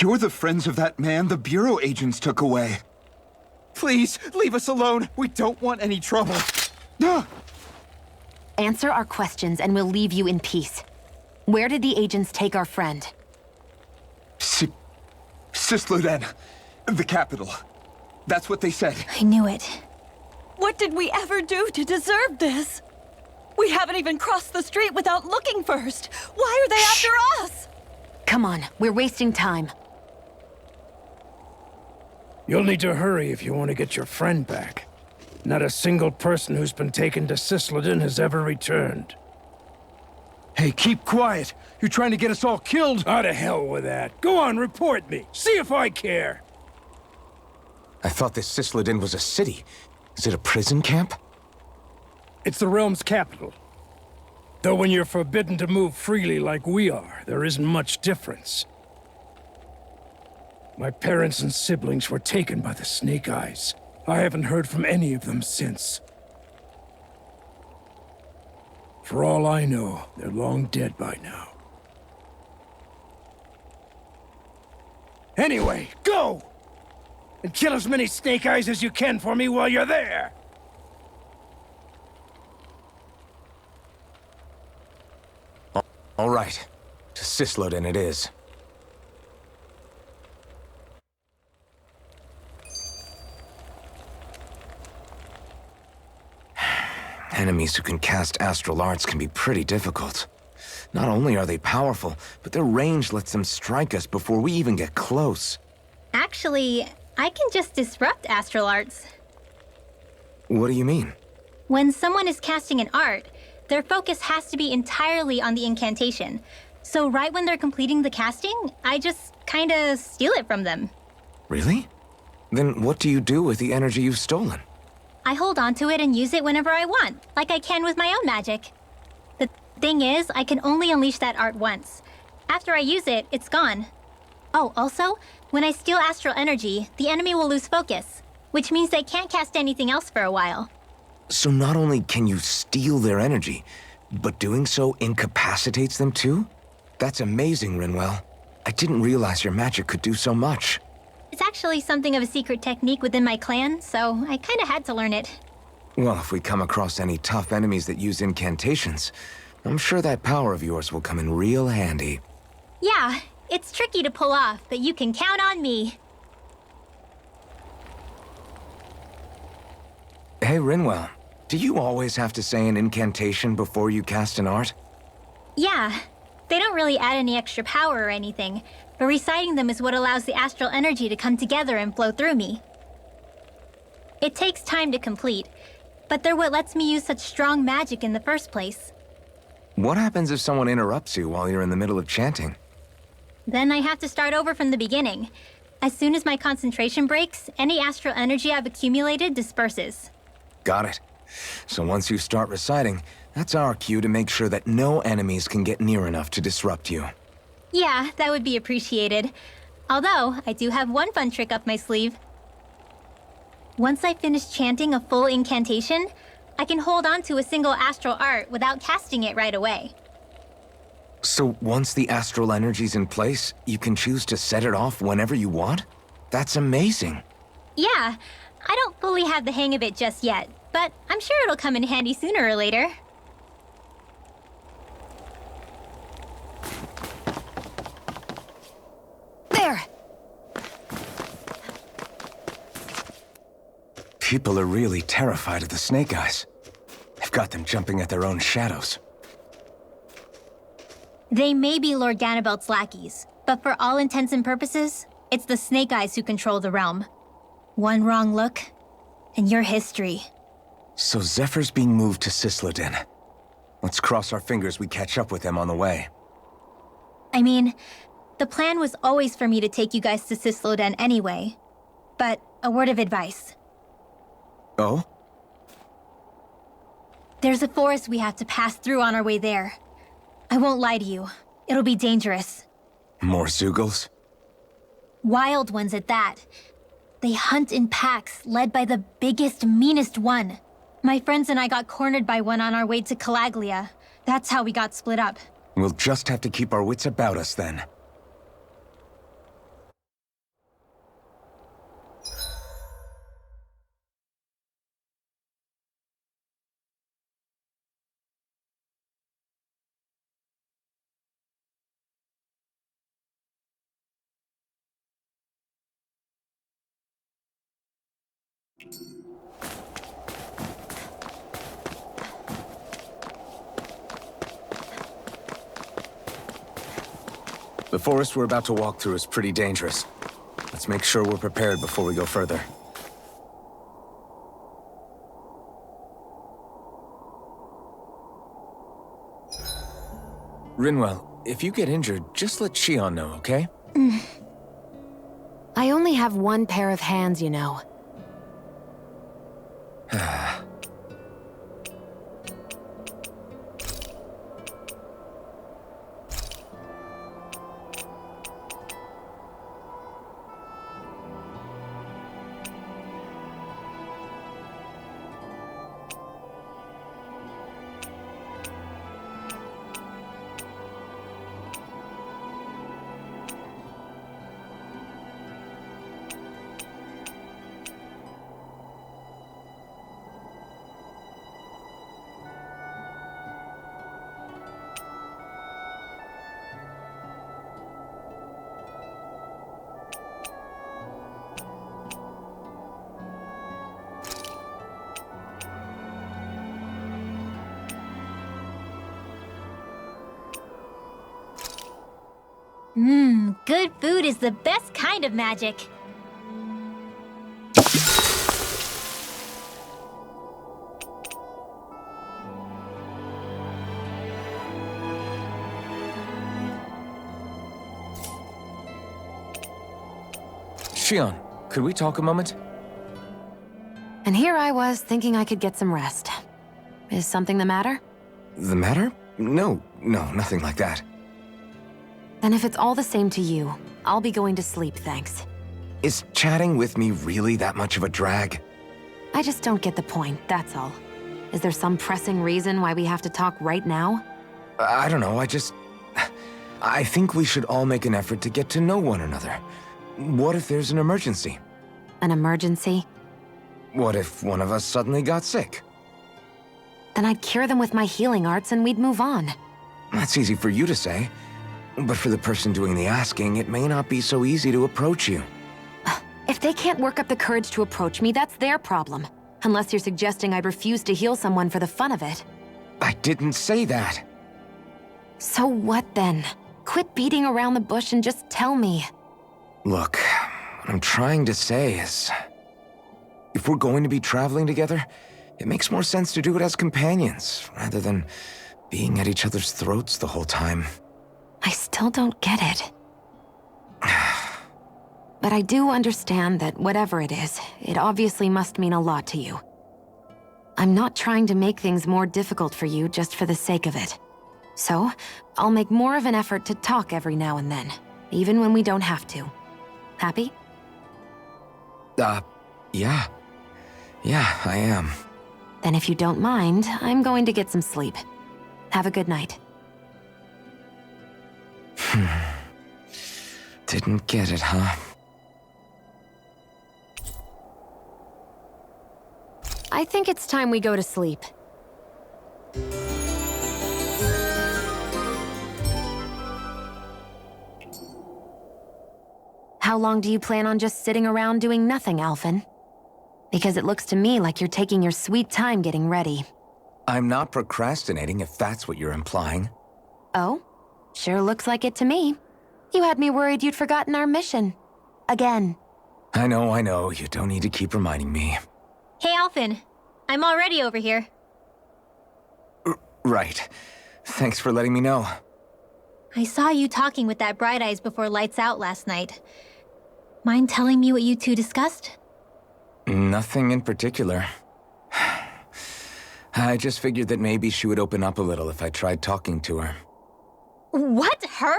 You're the friends of that man the Bureau agents took away. Please, leave us alone. We don't want any trouble. Answer our questions and we'll leave you in peace. Where did the agents take our friend? Sisluden, the capital. That's what they said. I knew it. What did we ever do to deserve this? We haven't even crossed the street without looking first. Why are they after us? Come on, we're wasting time. You'll need to hurry if you want to get your friend back. Not a single person who's been taken to Sisleden has ever returned. Hey, keep quiet. You're trying to get us all killed. Out of hell with that. Go on, report me. See if I care. I thought this Sisleden was a city. Is it a prison camp? It's the realm's capital. Though when you're forbidden to move freely like we are, there isn't much difference. My parents and siblings were taken by the Snake Eyes. I haven't heard from any of them since. For all I know, they're long dead by now. Anyway, go! And kill as many Snake Eyes as you can for me while you're there! All right. To Sisleden it is. Enemies who can cast astral arts can be pretty difficult. Not only are they powerful, but their range lets them strike us before we even get close. Actually, I can just disrupt astral arts. What do you mean? When someone is casting an art, their focus has to be entirely on the incantation. So right when they're completing the casting, I just kinda steal it from them. Really? Then what do you do with the energy you've stolen? I hold onto it and use it whenever I want, like I can with my own magic. The thing is, I can only unleash that art once. After I use it, it's gone. Oh, also, when I steal astral energy, the enemy will lose focus, which means they can't cast anything else for a while. So not only can you steal their energy, but doing so incapacitates them too? That's amazing, Rinwell. I didn't realize your magic could do so much. It's actually something of a secret technique within my clan, so I kinda had to learn it. Well, if we come across any tough enemies that use incantations, I'm sure that power of yours will come in real handy. Yeah, it's tricky to pull off, but you can count on me. Hey, Rinwell, do you always have to say an incantation before you cast an art? Yeah, they don't really add any extra power or anything, but reciting them is what allows the astral energy to come together and flow through me. It takes time to complete, but they're what lets me use such strong magic in the first place. What happens if someone interrupts you while you're in the middle of chanting? Then I have to start over from the beginning. As soon as my concentration breaks, any astral energy I've accumulated disperses. Got it. So once you start reciting, that's our cue to make sure that no enemies can get near enough to disrupt you. Yeah, that would be appreciated. Although, I do have one fun trick up my sleeve. Once I finish chanting a full incantation, I can hold on to a single astral art without casting it right away. So once the astral energy's in place, you can choose to set it off whenever you want? That's amazing. Yeah, I don't fully have the hang of it just yet, but I'm sure it'll come in handy sooner or later. There! People are really terrified of the Snake Eyes. They've got them jumping at their own shadows. They may be Lord Ganabelt's lackeys, but for all intents and purposes, it's the Snake Eyes who control the realm. One wrong look, and your history. So Zephyr's being moved to Sisleden. Let's cross our fingers we catch up with them on the way. I mean, the plan was always for me to take you guys to Sisleden anyway. But a word of advice. Oh? There's a forest we have to pass through on our way there. I won't lie to you. It'll be dangerous. More Zeugles? Wild ones at that. They hunt in packs, led by the biggest, meanest one. My friends and I got cornered by one on our way to Calaglia. That's how we got split up. We'll just have to keep our wits about us then. The forest we're about to walk through is pretty dangerous. Let's make sure we're prepared before we go further. Rinwell, if you get injured, just let Shion know, okay? I only have one pair of hands, you know. Good food is the best kind of magic. Shion, could we talk a moment? And here I was thinking I could get some rest. Is something the matter? The matter? No, nothing like that. Then if it's all the same to you, I'll be going to sleep, thanks. Is chatting with me really that much of a drag? I just don't get the point, that's all. Is there some pressing reason why we have to talk right now? I don't know, I think we should all make an effort to get to know one another. What if there's an emergency? An emergency? What if one of us suddenly got sick? Then I'd cure them with my healing arts and we'd move on. That's easy for you to say. But for the person doing the asking, it may not be so easy to approach you. If they can't work up the courage to approach me, that's their problem. Unless you're suggesting I'd refuse to heal someone for the fun of it. I didn't say that. So what then? Quit beating around the bush and just tell me. Look, what I'm trying to say is... if we're going to be traveling together, it makes more sense to do it as companions, rather than being at each other's throats the whole time. I still don't get it. But I do understand that whatever it is, it obviously must mean a lot to you. I'm not trying to make things more difficult for you just for the sake of it. So, I'll make more of an effort to talk every now and then, even when we don't have to. Happy? Yeah. Yeah, I am. Then if you don't mind, I'm going to get some sleep. Have a good night. Didn't get it, huh? I think it's time we go to sleep. How long do you plan on just sitting around doing nothing, Alphen? Because it looks to me like you're taking your sweet time getting ready. I'm not procrastinating, if that's what you're implying. Oh? Sure looks like it to me. You had me worried you'd forgotten our mission. Again. I know. You don't need to keep reminding me. Hey, Alphen. I'm already over here. Right. Thanks for letting me know. I saw you talking with that Bright Eyes before lights out last night. Mind telling me what you two discussed? Nothing in particular. I just figured that maybe she would open up a little if I tried talking to her. What? Her?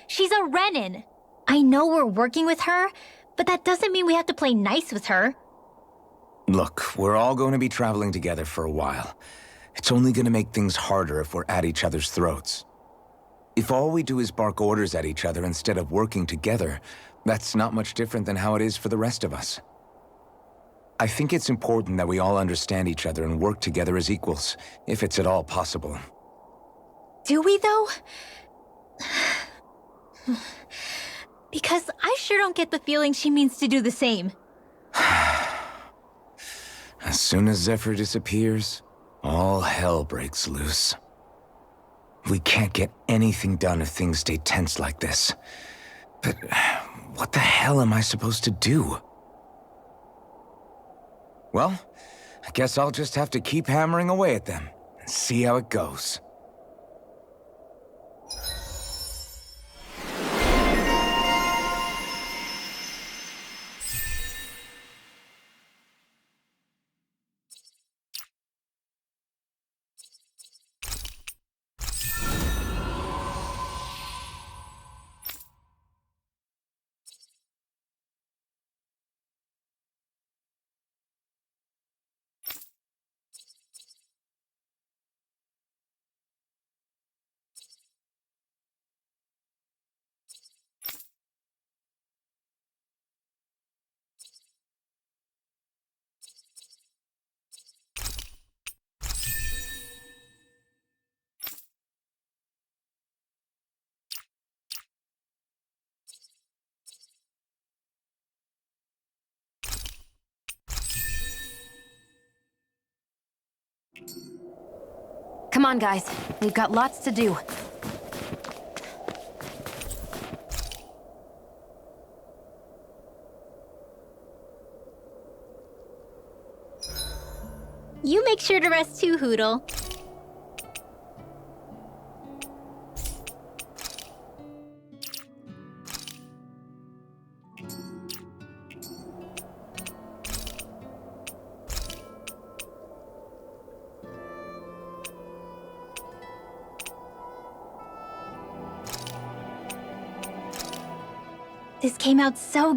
She's a Renin. I know we're working with her, but that doesn't mean we have to play nice with her. Look, we're all going to be traveling together for a while. It's only going to make things harder if we're at each other's throats. If all we do is bark orders at each other instead of working together, that's not much different than how it is for the rest of us. I think it's important that we all understand each other and work together as equals, if it's at all possible. Do we, though? Because I sure don't get the feeling she means to do the same. soon as Zephyr disappears, all hell breaks loose. We can't get anything done if things stay tense like this. But what the hell am I supposed to do? Well, I guess I'll just have to keep hammering away at them and see how it goes. Come on, guys. We've got lots to do. You make sure to rest too, Hootle. This came out so...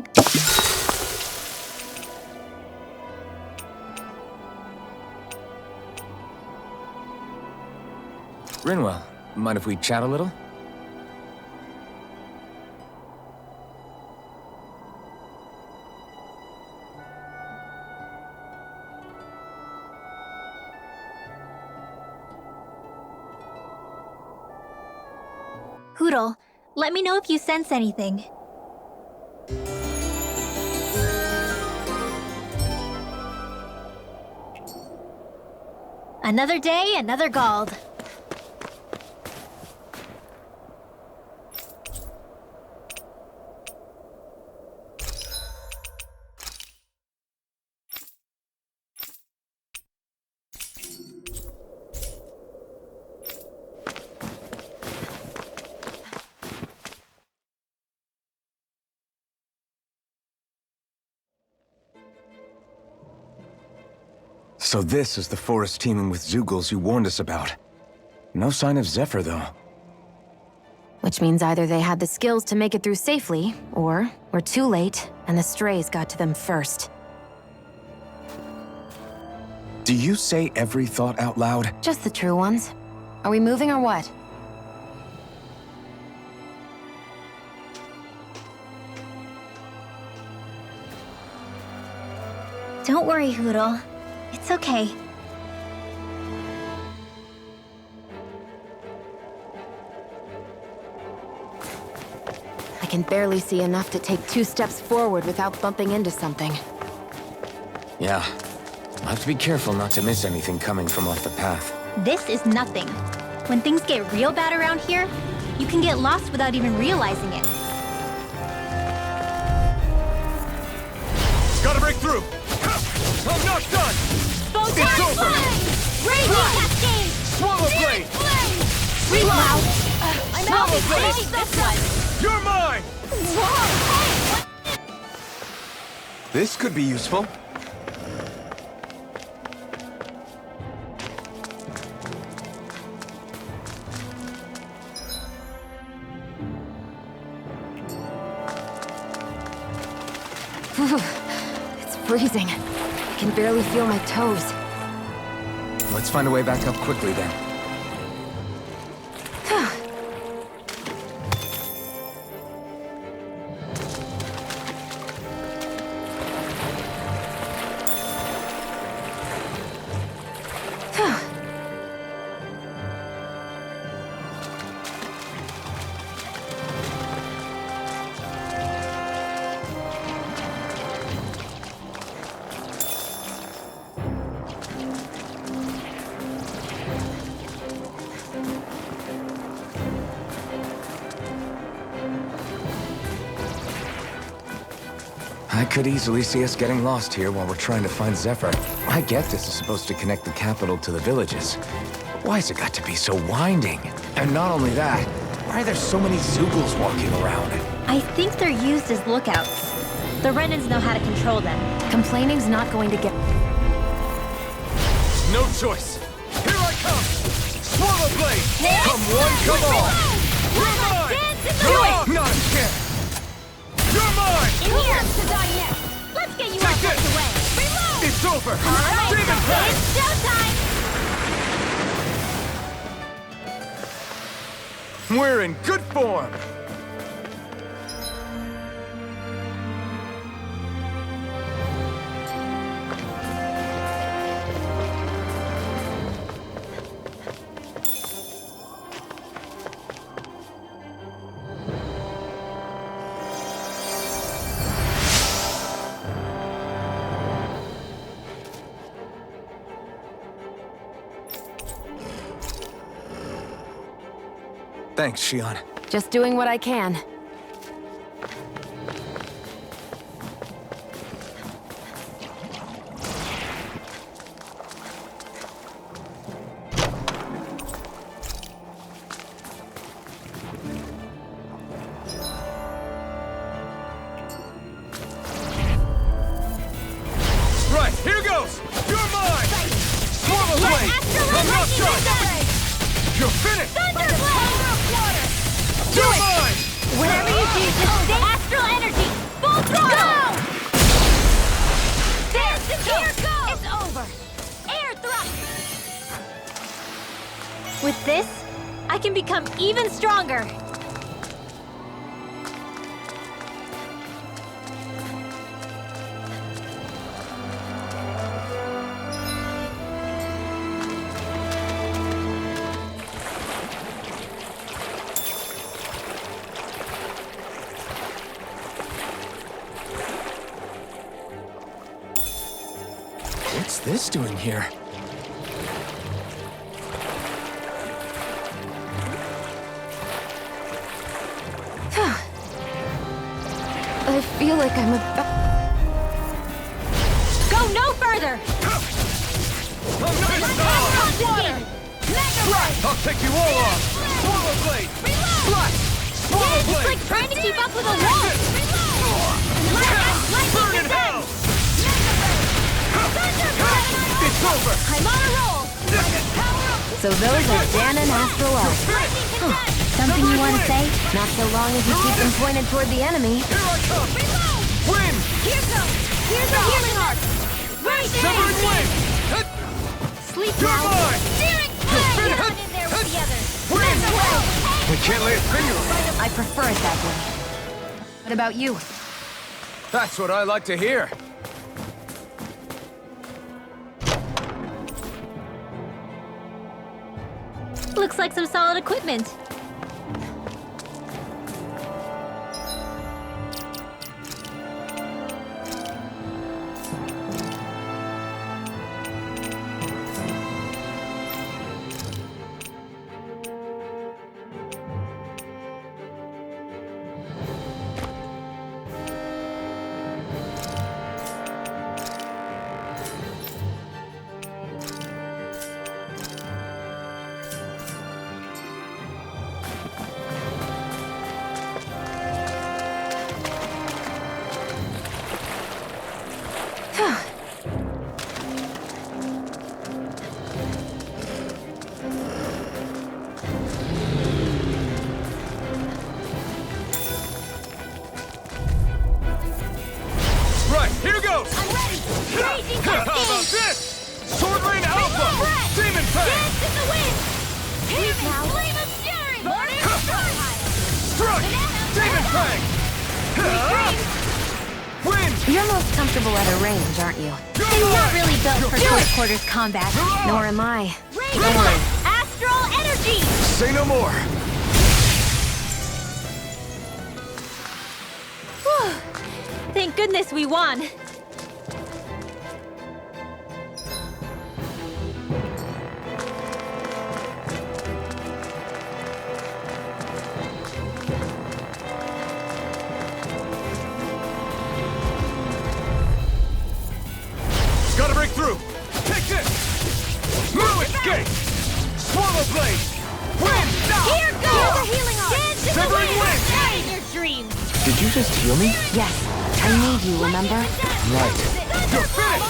Rinwell, mind if we chat a little? Hootle, let me know if you sense anything. Another day, another Gald. So this is the forest teeming with Zeugles you warned us about. No sign of Zephyr, though. Which means either they had the skills to make it through safely, or we're too late, and the strays got to them first. Do you say every thought out loud? Just the true ones. Are we moving or what? Don't worry, Hootle. It's okay. I can barely see enough to take 2 steps forward without bumping into something. Yeah. I'll have to be careful not to miss anything coming from off the path. This is nothing. When things get real bad around here, you can get lost without even realizing it. Gotta break through! I'm not done! It's over! Radiant Cascade! Swallow blade! Reload! I'm out Swallow of blade! this one! You're mine! This could be useful. It's freezing. I can barely feel my toes. Let's find a way back up quickly, then. I could easily see us getting lost here while we're trying to find Zephyr. I get this is supposed to connect the capital to the villages. But why's it got to be so winding? And not only that, why are there so many Zoogles walking around? I think they're used as lookouts. The Renans know how to control them. Complaining's not going to get... No choice. Here I come! Swallow blade! Come one, come all! You're mine! Do it! Not a chance! You're mine! In here! To die next. Let's get you Take out of this. the way. Reload! It's over! All right, Demon Fang! it's showtime! We're in good form! Thanks, Shion. Just doing what I can. Right, here goes! You're mine! Swallow blade! I'm not done! You're finished! You're mine! Wherever you choose to stay. Astral energy! Full throttle! There! Here goes! It's over! Air thrust! With this, I can become even stronger. What's this doing here? I feel like I'm about... Go no further! I'm not Water! I'll take you all off! Swallow blade! Flash! Swallow It's blade! like trying to keep up with a wall! Burn in hell! It's over! I'm on a roll! So those are Dan and Astral Arc. Something you want to say? Not so long as you keep them pointed toward the enemy. Here I come! Win! Here goes! Here's a healing arc! Right Severing wind! Sleep You're now! mine! Steering You're flag! finished! Down in there with the others! Win! Well, We can't lay a finger on it. I prefer it that way. What about you? That's what I like to hear. looks like some solid equipment. Right, here goes! I'm ready! Raging How about cascade! this? Sword Rain Alpha! Breath! Demon Fang! Dance in the wind! Here's now! Flame of fury! Morning Strike! Demon Fang! Wind! You're most comfortable at a range, aren't you? I'm not really built for close quarters combat. Nor am I. Don't worry. Astral energy! Say no more! Whew. Thank goodness we won. Did you just heal me? Yes, I need you, remember? Right. You're finished!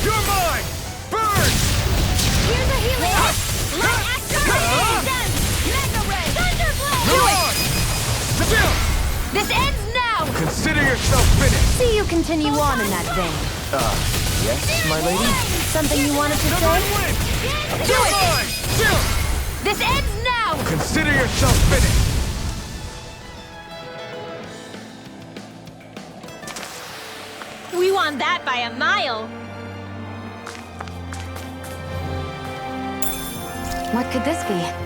You're mine! Burn! Here's a healing art! Light Astral Mega Ray! Thunderblade! You're on! Still! This ends now! Consider yourself finished! See you continue on in that vein. Yes, my lady? Something you wanted to Never say? win! You're mine! Still! This ends now! Consider yourself finished! We won that by a mile! What could this be?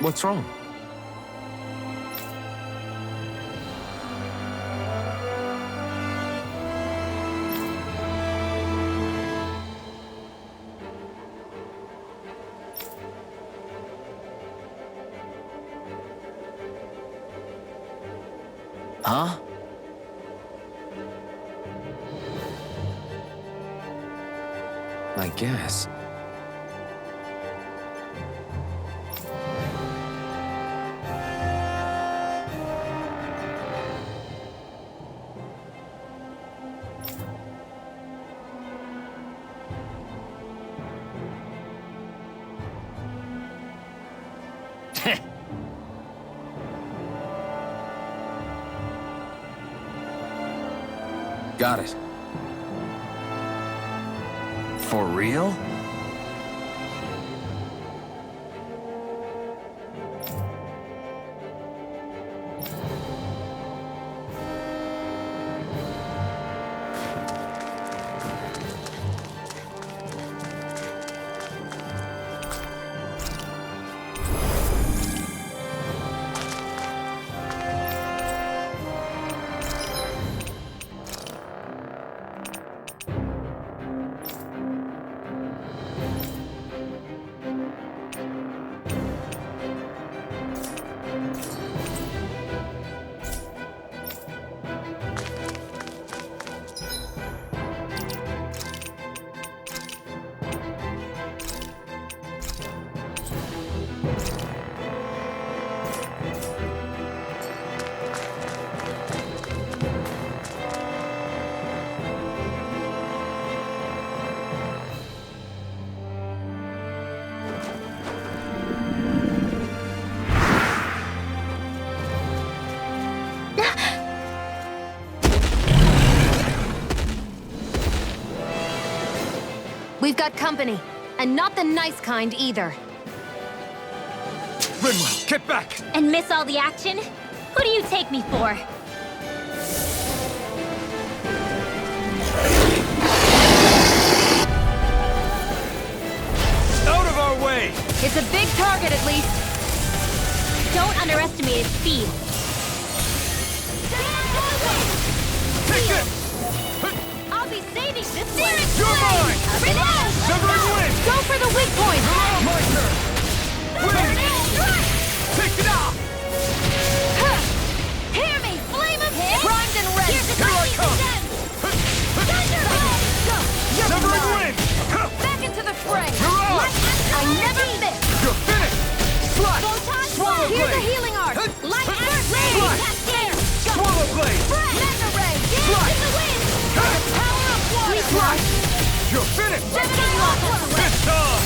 What's wrong? Huh? I guess. Got it. For real? We've got company, and not the nice kind either. Rinwell, get back! And miss all the action? Who do you take me for? Out of our way! It's a big target, at least. Don't underestimate its speed. Take this! I'll be saving this one! You're mine! Severing wind! Go for the weak point! My turn! Wind! Take it off! Hear me! Flame of hit! Primed and ready! Here I come! Severing wind! Back into the fray! You're on! I never miss! You're finished! Slash! Swallow Here's a blade! healing art! Light Slash! Swallow blade! Mega ray! Slash! In the wind! Huh! Power of water! Slash! You're finished! Gemini Aqua! It's time!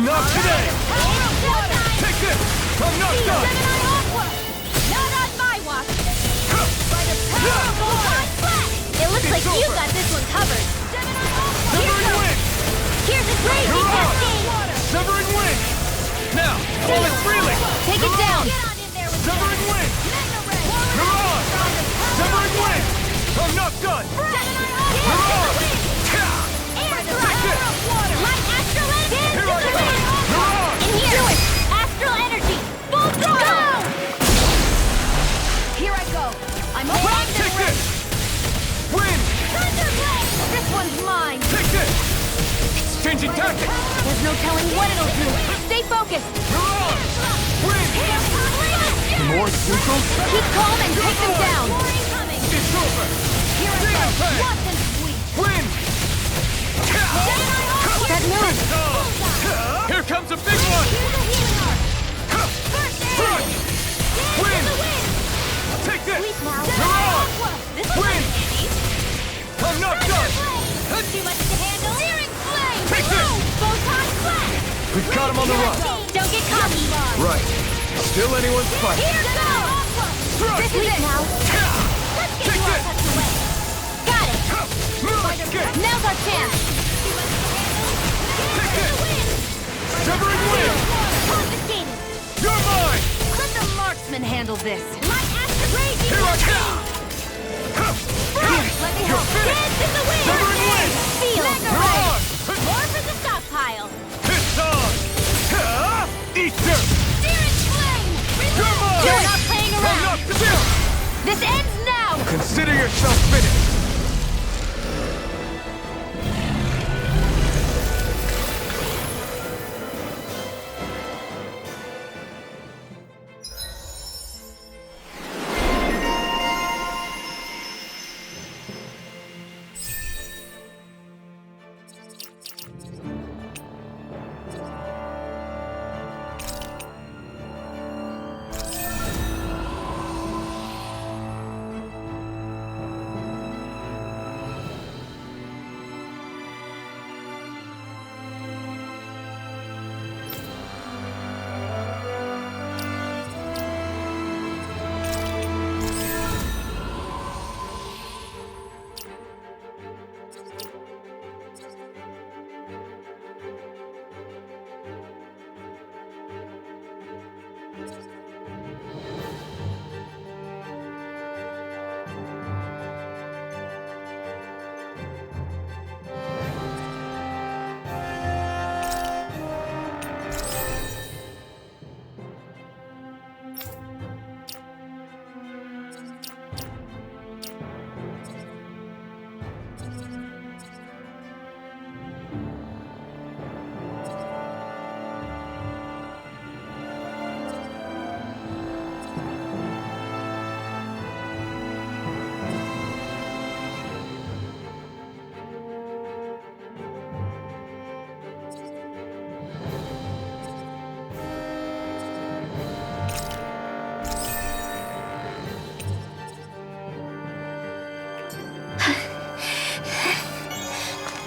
Not today! Power of water! Take this! I'm not done! Gemini Aqua! Not on my watch! By the power of water! It looks like you got this one covered. Severing wind! Here's a crazy You're on! cascade! Severing wind! Now, fall it freely! Take it down! Severing wind! You're on! Severing wind! I'm not done! You're on! Take it! Here I come! You're on! In here! Do it! Astral energy! Full throttle! Here I go! I'm Take this! Wind! Thunderblade! This one's mine! Take this! Changing tactics! There's no telling what it'll do! Stay focused! You're on! Wind! More seagulls? Keep calm and take them down! It's over! Here I Stay go! in pace! Watch them sweep! Wind! That move! Here comes a big one! Front! Wind! Take this! You're on! Wind! I'm not done! Too much to handle! Searing flame! Take this! Photon flash! We've got him on the run! Don't get cocky! Right. Still anyone's fight. Here goes! Thrust! This is it now! Let's get Take you all this! tucked away! Got it! Get! Now's our chance! Take this! Severing wind! Confiscated! You're mine! Let the marksman handle this! My astral raging! Here I come! Let me You're help! finished! Dance in the wind! Severing wind! Feel! You're on! More for the stockpile! It's on! Eat dirt! Searing flame! You're mine! You're not playing I'm around! not still! This ends now! Consider yourself finished!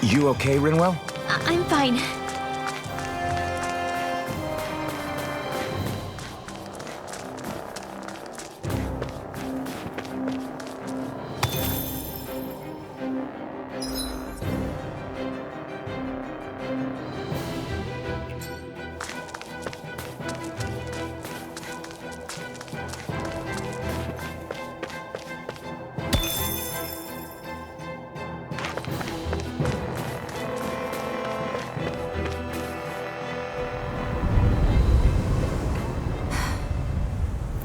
You okay, Rinwell? I'm fine.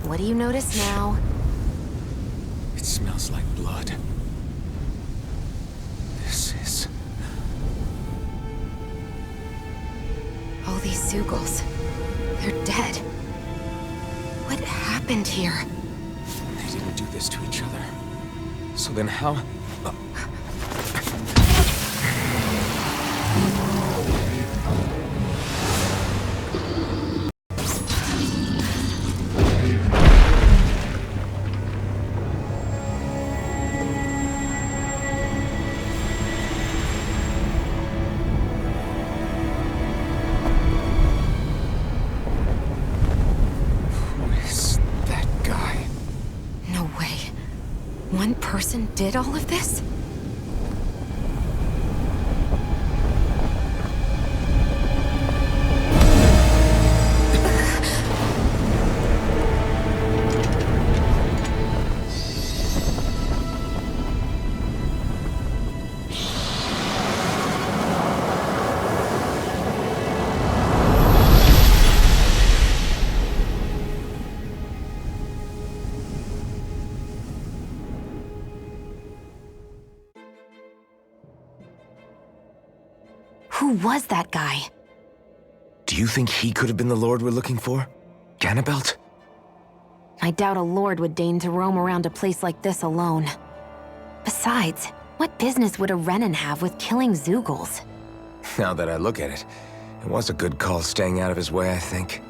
What do you notice now? It smells like blood. This is... All these Sugals. They're dead. What happened here? They didn't do this to each other. So then how... One person did all of this? Who was that guy? Do you think he could have been the lord we're looking for? Ganabelt? I doubt a lord would deign to roam around a place like this alone. Besides, what business would a Renan have with killing Zeugles? Now that I look at it, it was a good call staying out of his way, I think.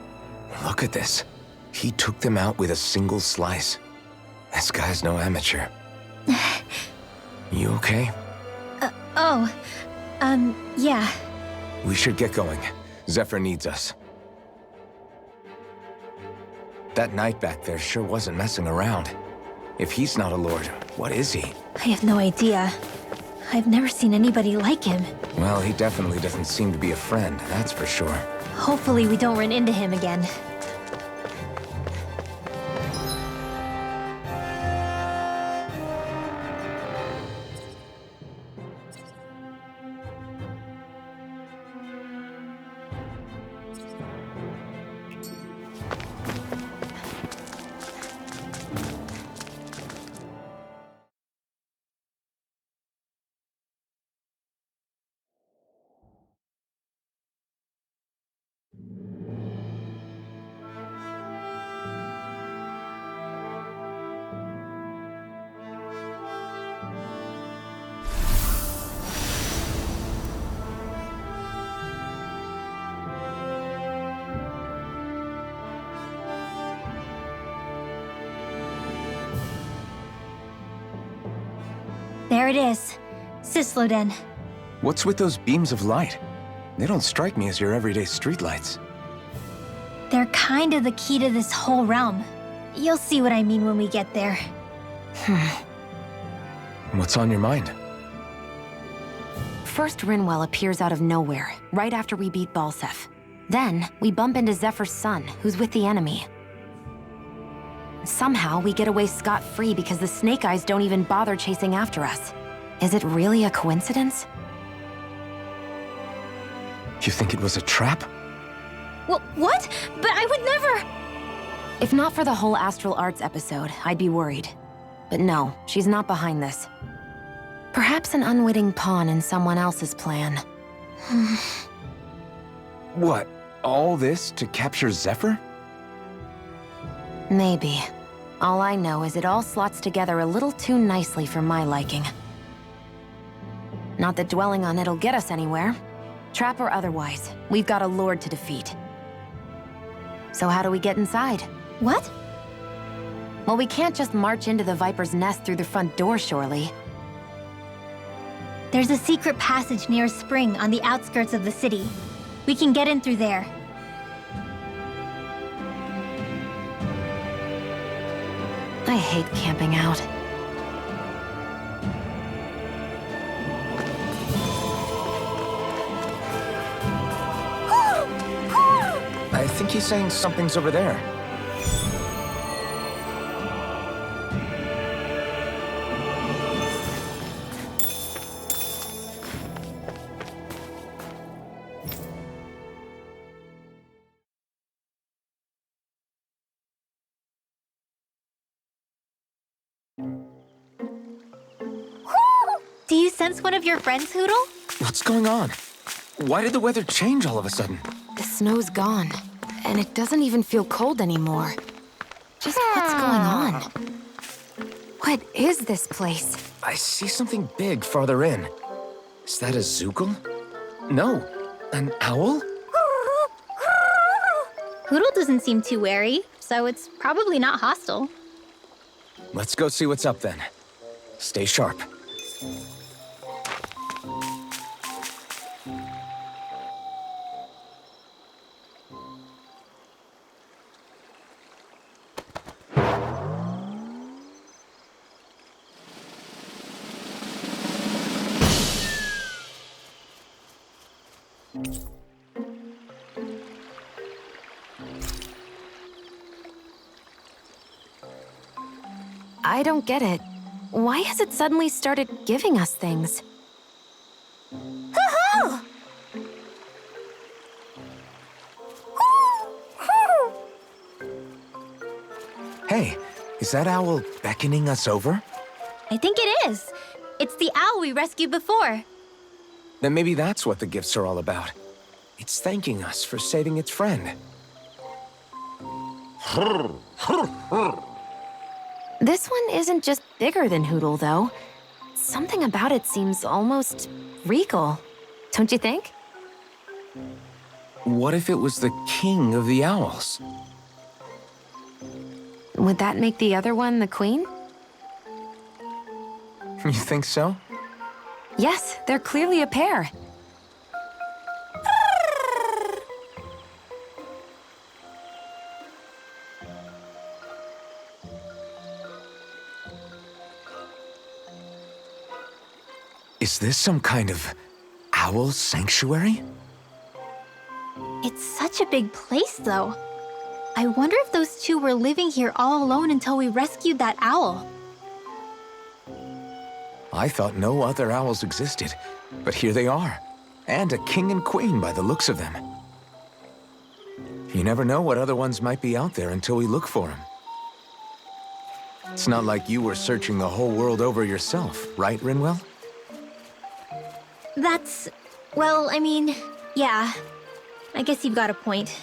Look at this. He took them out with a single slice. This guy's no amateur. You okay? Yeah. We should get going. Zephyr needs us. That knight back there sure wasn't messing around. If he's not a lord, what is he? I have no idea. I've never seen anybody like him. Well, he definitely doesn't seem to be a friend, that's for sure. Hopefully we don't run into him again. There it is. Sisloden. What's with those beams of light? They don't strike me as your everyday streetlights. They're kind of the key to this whole realm. You'll see what I mean when we get there. What's on your mind? First, Rinwell appears out of nowhere, right after we beat Balsef. Then, we bump into Zephyr's son, who's with the enemy. Somehow, we get away scot-free because the Snake Eyes don't even bother chasing after us. Is it really a coincidence? You think it was a trap? What? But I would never... If not for the whole Astral Arts episode, I'd be worried. But no, she's not behind this. Perhaps an unwitting pawn in someone else's plan. What? All this to capture Zephyr? Maybe. All I know is it all slots together a little too nicely for my liking. Not that dwelling on it'll get us anywhere. Trap or otherwise, we've got a lord to defeat. So how do we get inside? What? Well, we can't just march into the Viper's nest through the front door, surely. There's a secret passage near a spring on the outskirts of the city. We can get in through there. I hate camping out. I think he's saying something's over there. Do you sense one of your friends, Hootle? What's going on? Why did the weather change all of a sudden? The snow's gone, and it doesn't even feel cold anymore. Just what's going on? What is this place? I see something big farther in. Is that a Zeugl? No, an owl? Hootle doesn't seem too wary, so it's probably not hostile. Let's go see what's up then. Stay sharp. I don't get it. Why has it suddenly started giving us things? Hey, is that owl beckoning us over? I think it is. It's the owl we rescued before. Then maybe that's what the gifts are all about. It's thanking us for saving its friend. This one isn't just bigger than Hootle, though. Something about it seems almost regal, don't you think? What if it was the king of the owls? Would that make the other one the queen? You think so? Yes, they're clearly a pair. Is this some kind of owl sanctuary? It's such a big place, though. I wonder if those two were living here all alone until we rescued that owl. I thought no other owls existed, but here they are. And a king and queen by the looks of them. You never know what other ones might be out there until we look for them. It's not like you were searching the whole world over yourself, right, Rinwell? That's... well, I mean, yeah. I guess you've got a point.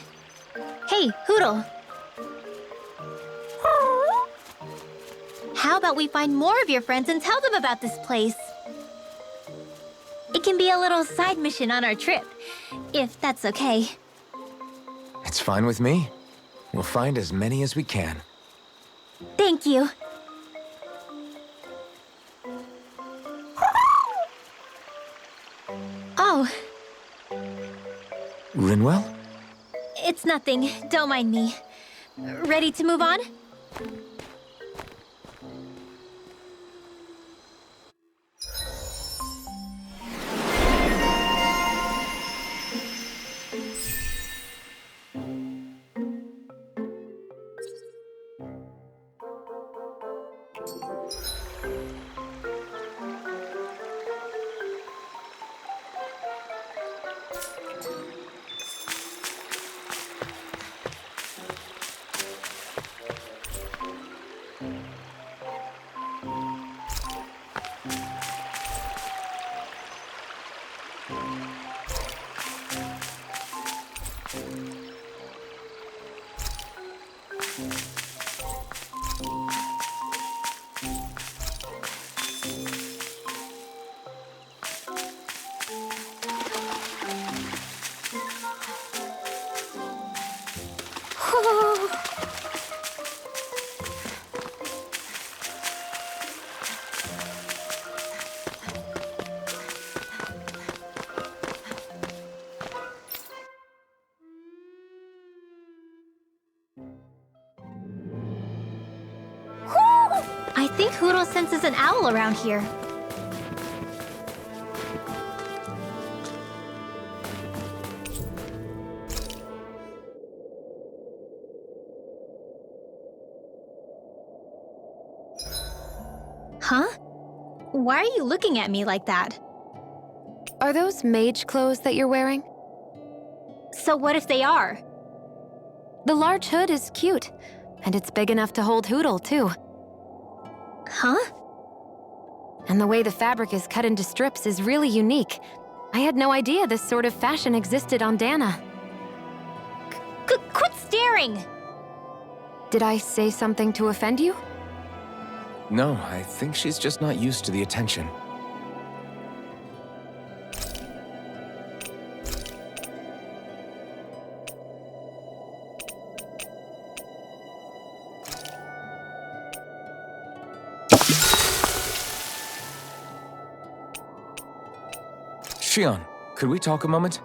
Hey, Hootle. How about we find more of your friends and tell them about this place? It can be a little side mission on our trip, if that's okay. It's fine with me. We'll find as many as we can. Thank you. Oh, Rinwell? it's nothing. Don't mind me. Ready to move on? I think Hootle senses an owl around here. Huh? Why are you looking at me like that? Are those mage clothes that you're wearing? So what if they are? The large hood is cute, and it's big enough to hold Hootle, too. Huh? And the way the fabric is cut into strips is really unique. I had no idea this sort of fashion existed on Dana. Quit staring! Did I say something to offend you? No, I think she's just not used to the attention. Shion, could we talk a moment?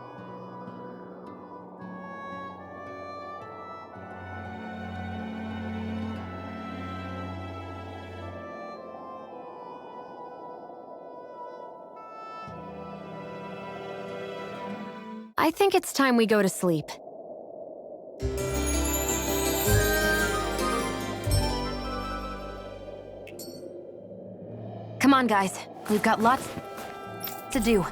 I think it's time we go to sleep. Come on, guys. We've got lots to do.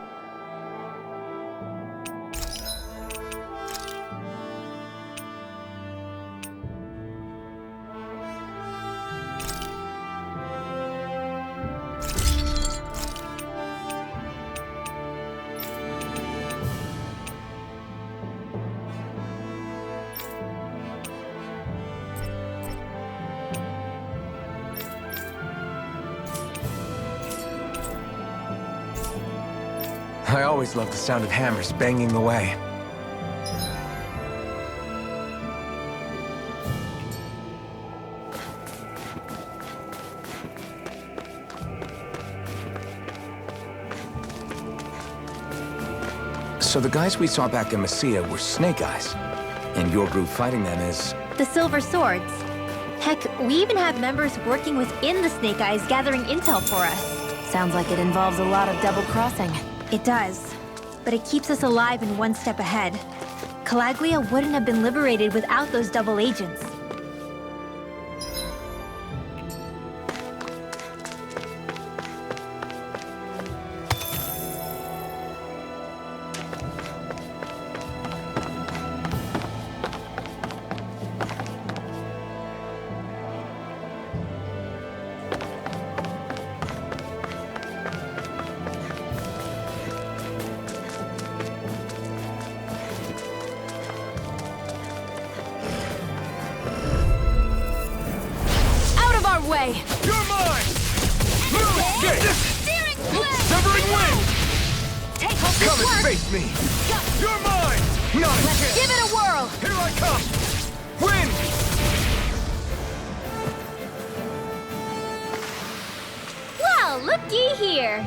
I always love the sound of hammers banging away. So the guys we saw back in Messia were Snake Eyes, and your group fighting them is... The Silver Swords. Heck, we even have members working within the Snake Eyes gathering intel for us. Sounds like it involves a lot of double-crossing. It does. But it keeps us alive and one step ahead. Calaglia wouldn't have been liberated without those double agents. Way. You're mine! Move! Get! Steering wheel! Severing wind! Take hope Come this and works! face me! You're mine! Not a chance! Give it a whirl! Here I come! Wind! Well, looky here.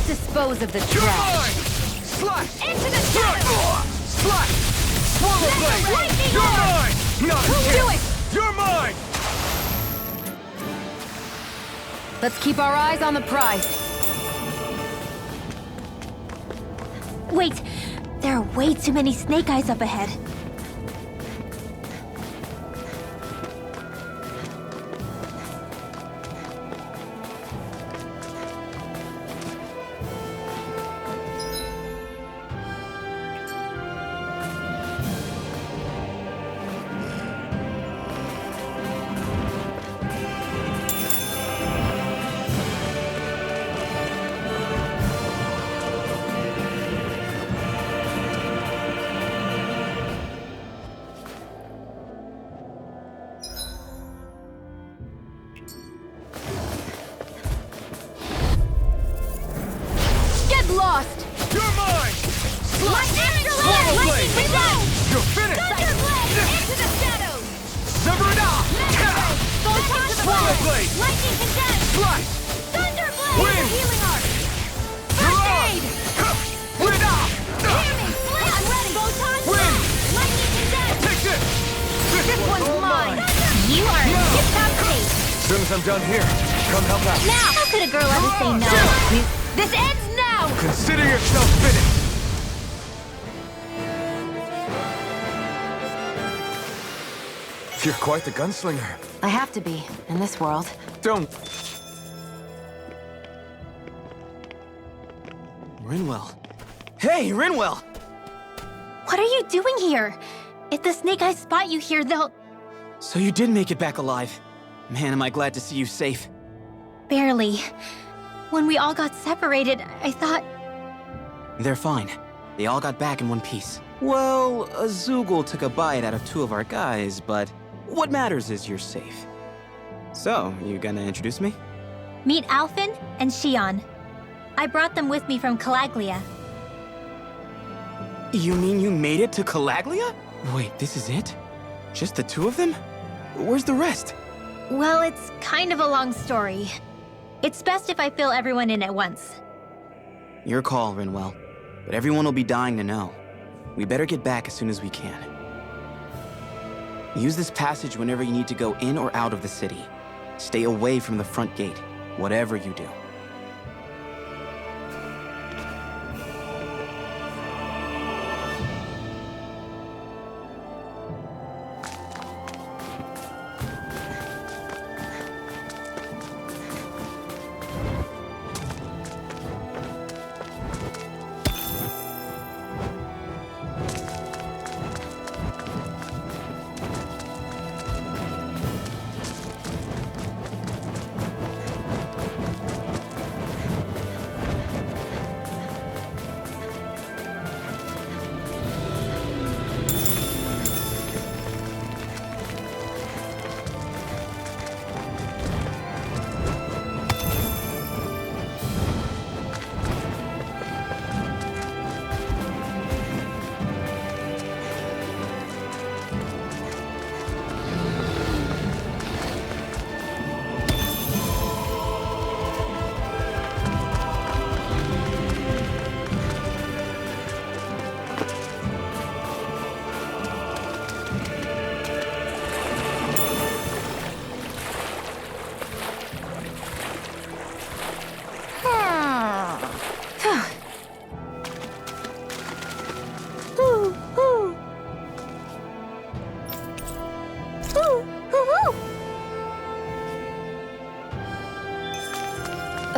Dispose of the You're trash. mine! Slash! Into the shadows! Slash! Swallow blade! lightning You're orb! mine! Not a Do chance! You're mine! Let's keep our eyes on the prize. Wait, there are way too many Snake Eyes up ahead. Lost! You're mine! Lightning Swallow blade! blade! You're finished! Thunder blade! Into the shadows! Sever it off! Photon Swallow blade! Lightning condensed! Slice! Thunder blade! Wind! Healing art! You're First on! aid! Wind off! Hear me! Blade! I'm ready! Photon Wind! Lightning condensed! Take this! This one's all mine! You are in tip-top shape. As soon as I'm done here, come help out. Now, how could a girl ever say no? This ends now! Consider yourself finished! You're quite the gunslinger. I have to be, in this world. Don't... Rinwell. Hey, Rinwell! What are you doing here? If the Snake Eyes spot you here, they'll... So you did make it back alive. Man, am I glad to see you safe. Barely. When we all got separated, I thought... They're fine. They all got back in one piece. Well, Azugul took a bite out of two of our guys, but what matters is you're safe. So, you gonna introduce me? Meet Alphen and Shion. I brought them with me from Calaglia. You mean you made it to Calaglia? Wait, this is it? Just the two of them? Where's the rest? Well, it's kind of a long story. It's best if I fill everyone in at once. Your call, Rinwell. But everyone will be dying to know. We better get back as soon as we can. Use this passage whenever you need to go in or out of the city. Stay away from the front gate, whatever you do.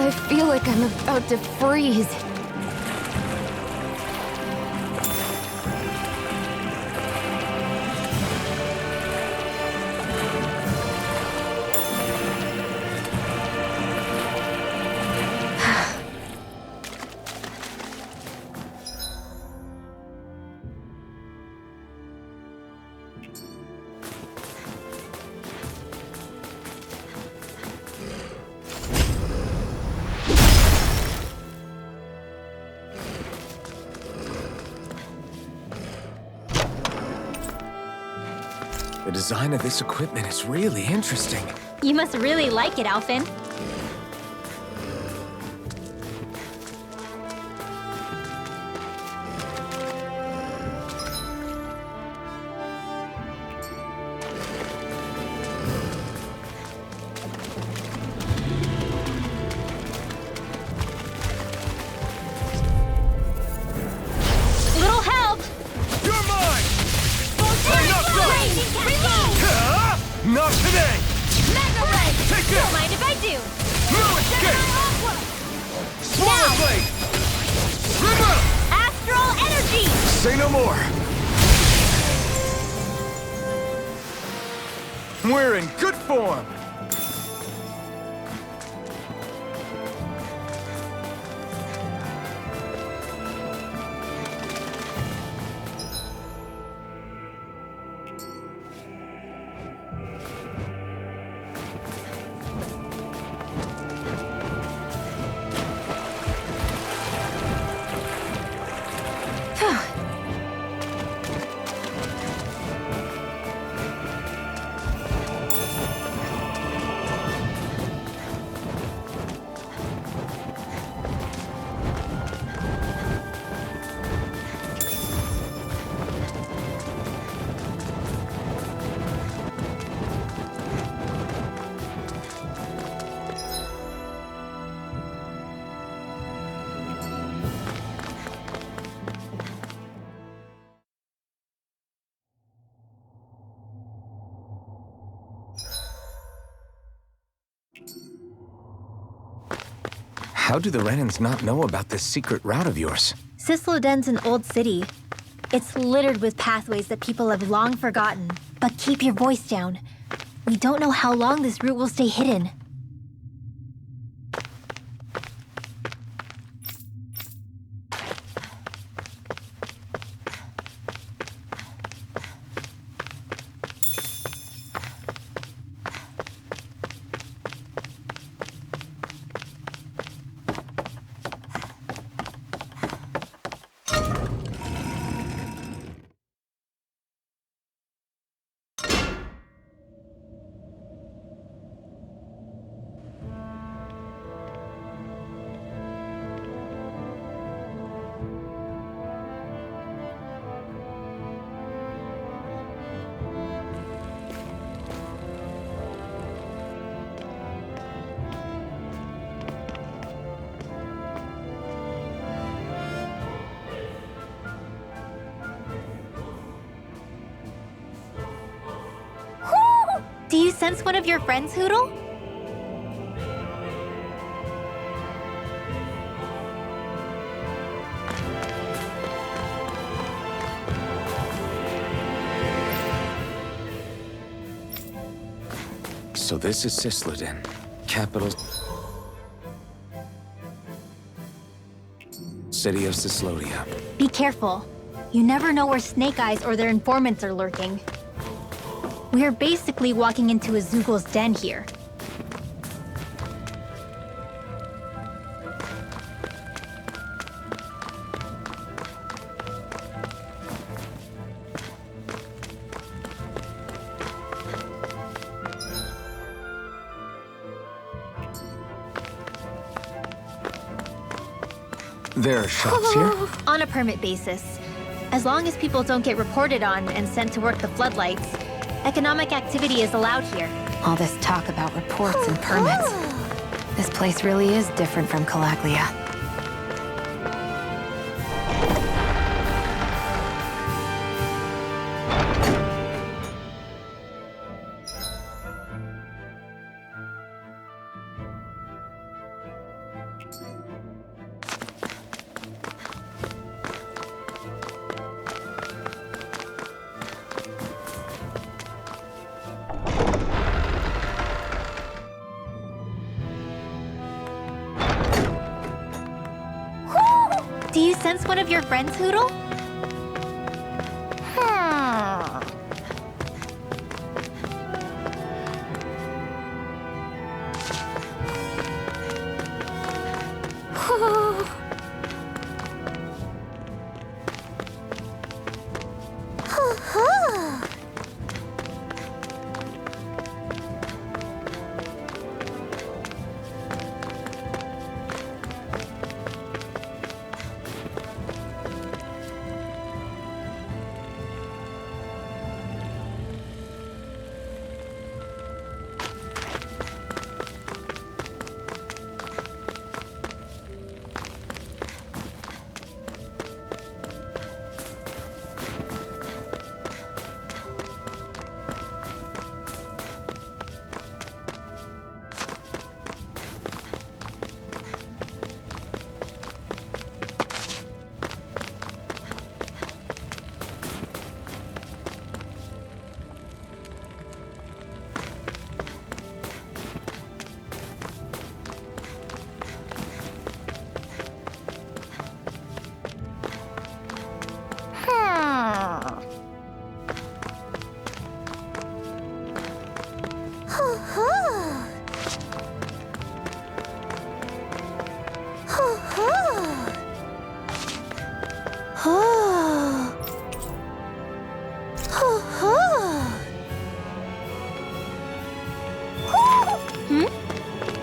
I feel like I'm about to freeze. The design of this equipment is really interesting. You must really like it, Alphen. Little help! You're mine! Not today! Mega Ray! Take this! Don't mind if I do! No escape! Swallow blade! Remember! Astral Energy! Say no more! We're in good form! How do the Renans not know about this secret route of yours? Cisloden's an old city. It's littered with pathways that people have long forgotten. But keep your voice down. We don't know how long this route will stay hidden. Do you sense one of your friends, Hootle? So this is Cisloden, capital city of Cislodia. Be careful. You never know where Snake Eyes or their informants are lurking. We're basically walking into a Zoogl's den here. There are shops here? On a permit basis. As long as people don't get reported on and sent to work the floodlights, economic activity is allowed here. All this talk about reports and permits. This place really is different from Calaglia. Do you sense one of your friends, Hoodle?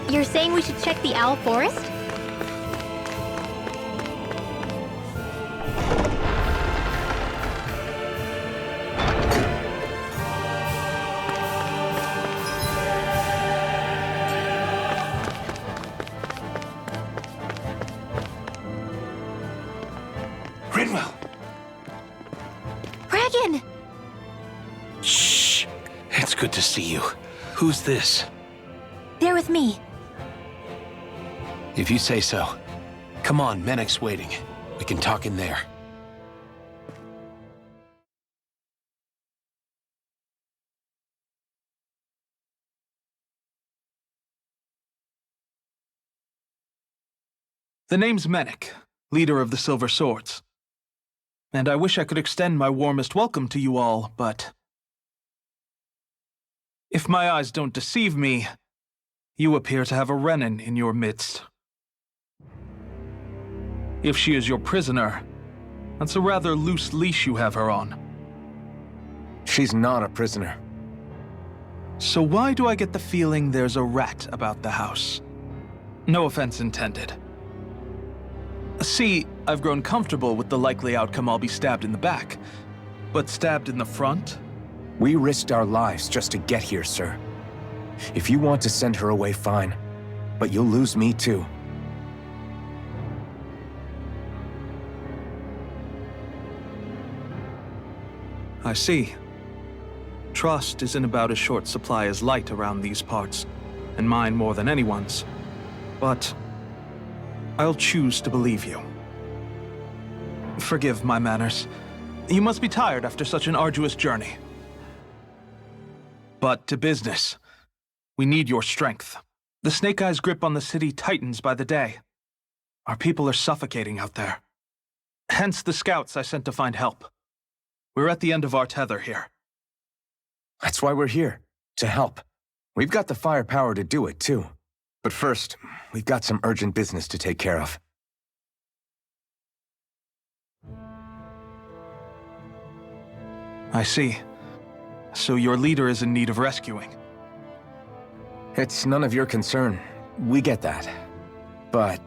You're saying we should check the Owl Forest? Rinwell! Dragon! Shh! It's good to see you. Who's this? They're with me. If you say so. Come on, Menek's waiting. We can talk in there. The name's Menek, leader of the Silver Swords. And I wish I could extend my warmest welcome to you all, but if my eyes don't deceive me, you appear to have a Renin in your midst. If she is your prisoner, that's a rather loose leash you have her on. She's not a prisoner. So why do I get the feeling there's a rat about the house? No offense intended. See, I've grown comfortable with the likely outcome I'll be stabbed in the back, but stabbed in the front? We risked our lives just to get here, sir. If you want to send her away, fine. But you'll lose me too. I see. Trust isn't about as short supply as light around these parts, and mine more than anyone's. But I'll choose to believe you. Forgive my manners. You must be tired after such an arduous journey. But to business. We need your strength. The Snake Eyes' grip on the city tightens by the day. Our people are suffocating out there. Hence the scouts I sent to find help. We're at the end of our tether here. That's why we're here, to help. We've got the firepower to do it, too. But first, we've got some urgent business to take care of. I see. So your leader is in need of rescuing. It's none of your concern. We get that. But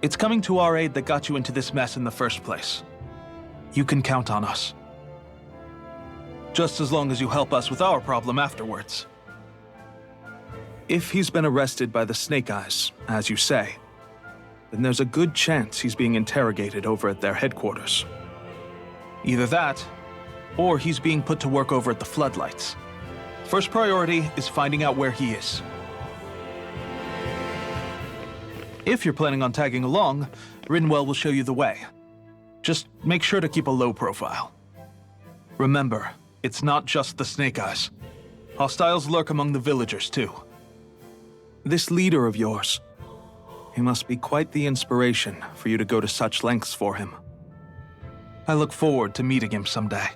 it's coming to our aid that got you into this mess in the first place. You can count on us. Just as long as you help us with our problem afterwards. If he's been arrested by the Snake Eyes, as you say, then there's a good chance he's being interrogated over at their headquarters. Either that, or he's being put to work over at the Floodlights. First priority is finding out where he is. If you're planning on tagging along, Rinwell will show you the way. Just make sure to keep a low profile. Remember, it's not just the Snake Eyes. Hostiles lurk among the villagers, too. This leader of yours, He must be quite the inspiration for you to go to such lengths for him. I look forward to meeting him someday.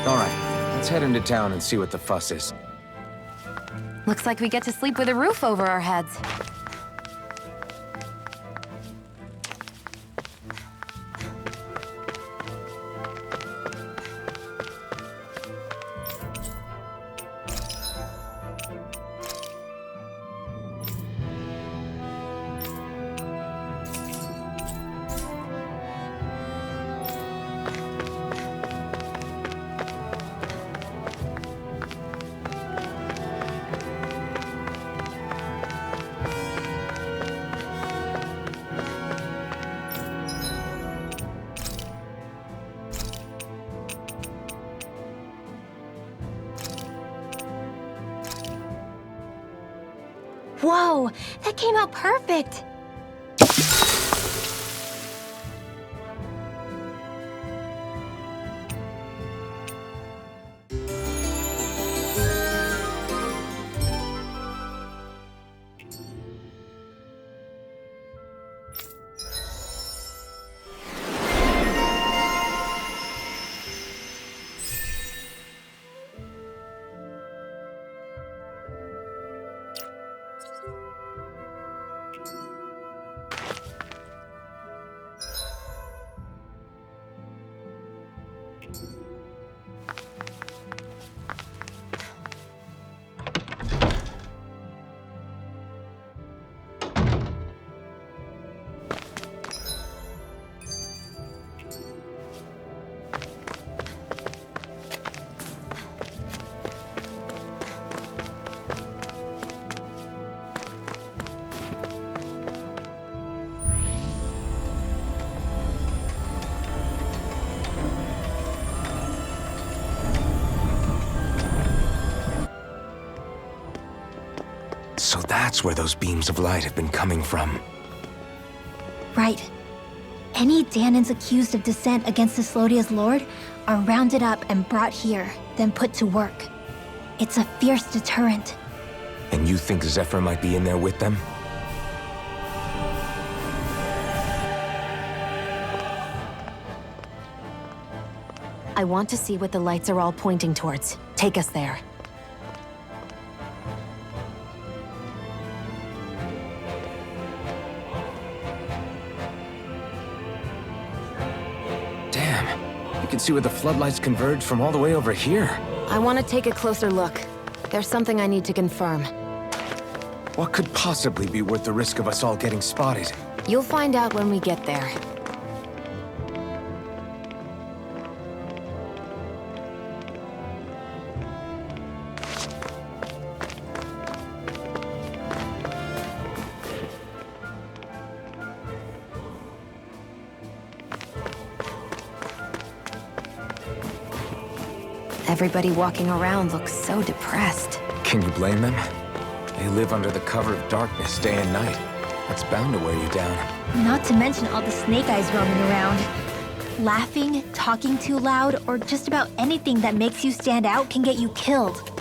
All right, let's head into town and see what the fuss is. Looks like we get to sleep with a roof over our heads. Whoa, that came out perfect! So that's where those beams of light have been coming from. Right. Any Danans accused of dissent against the Slodia's lord are rounded up and brought here, then put to work. It's a fierce deterrent. And you think Zephyr might be in there with them? I want to see what the lights are all pointing towards. Take us there. You can see where the floodlights converge from all the way over here. I want to take a closer look. There's something I need to confirm. What could possibly be worth the risk of us all getting spotted? You'll find out when we get there. Everybody walking around looks so depressed. Can you blame them? They live under the cover of darkness day and night. That's bound to wear you down. Not to mention all the snake eyes roaming around. Laughing, talking too loud, or just about anything that makes you stand out can get you killed.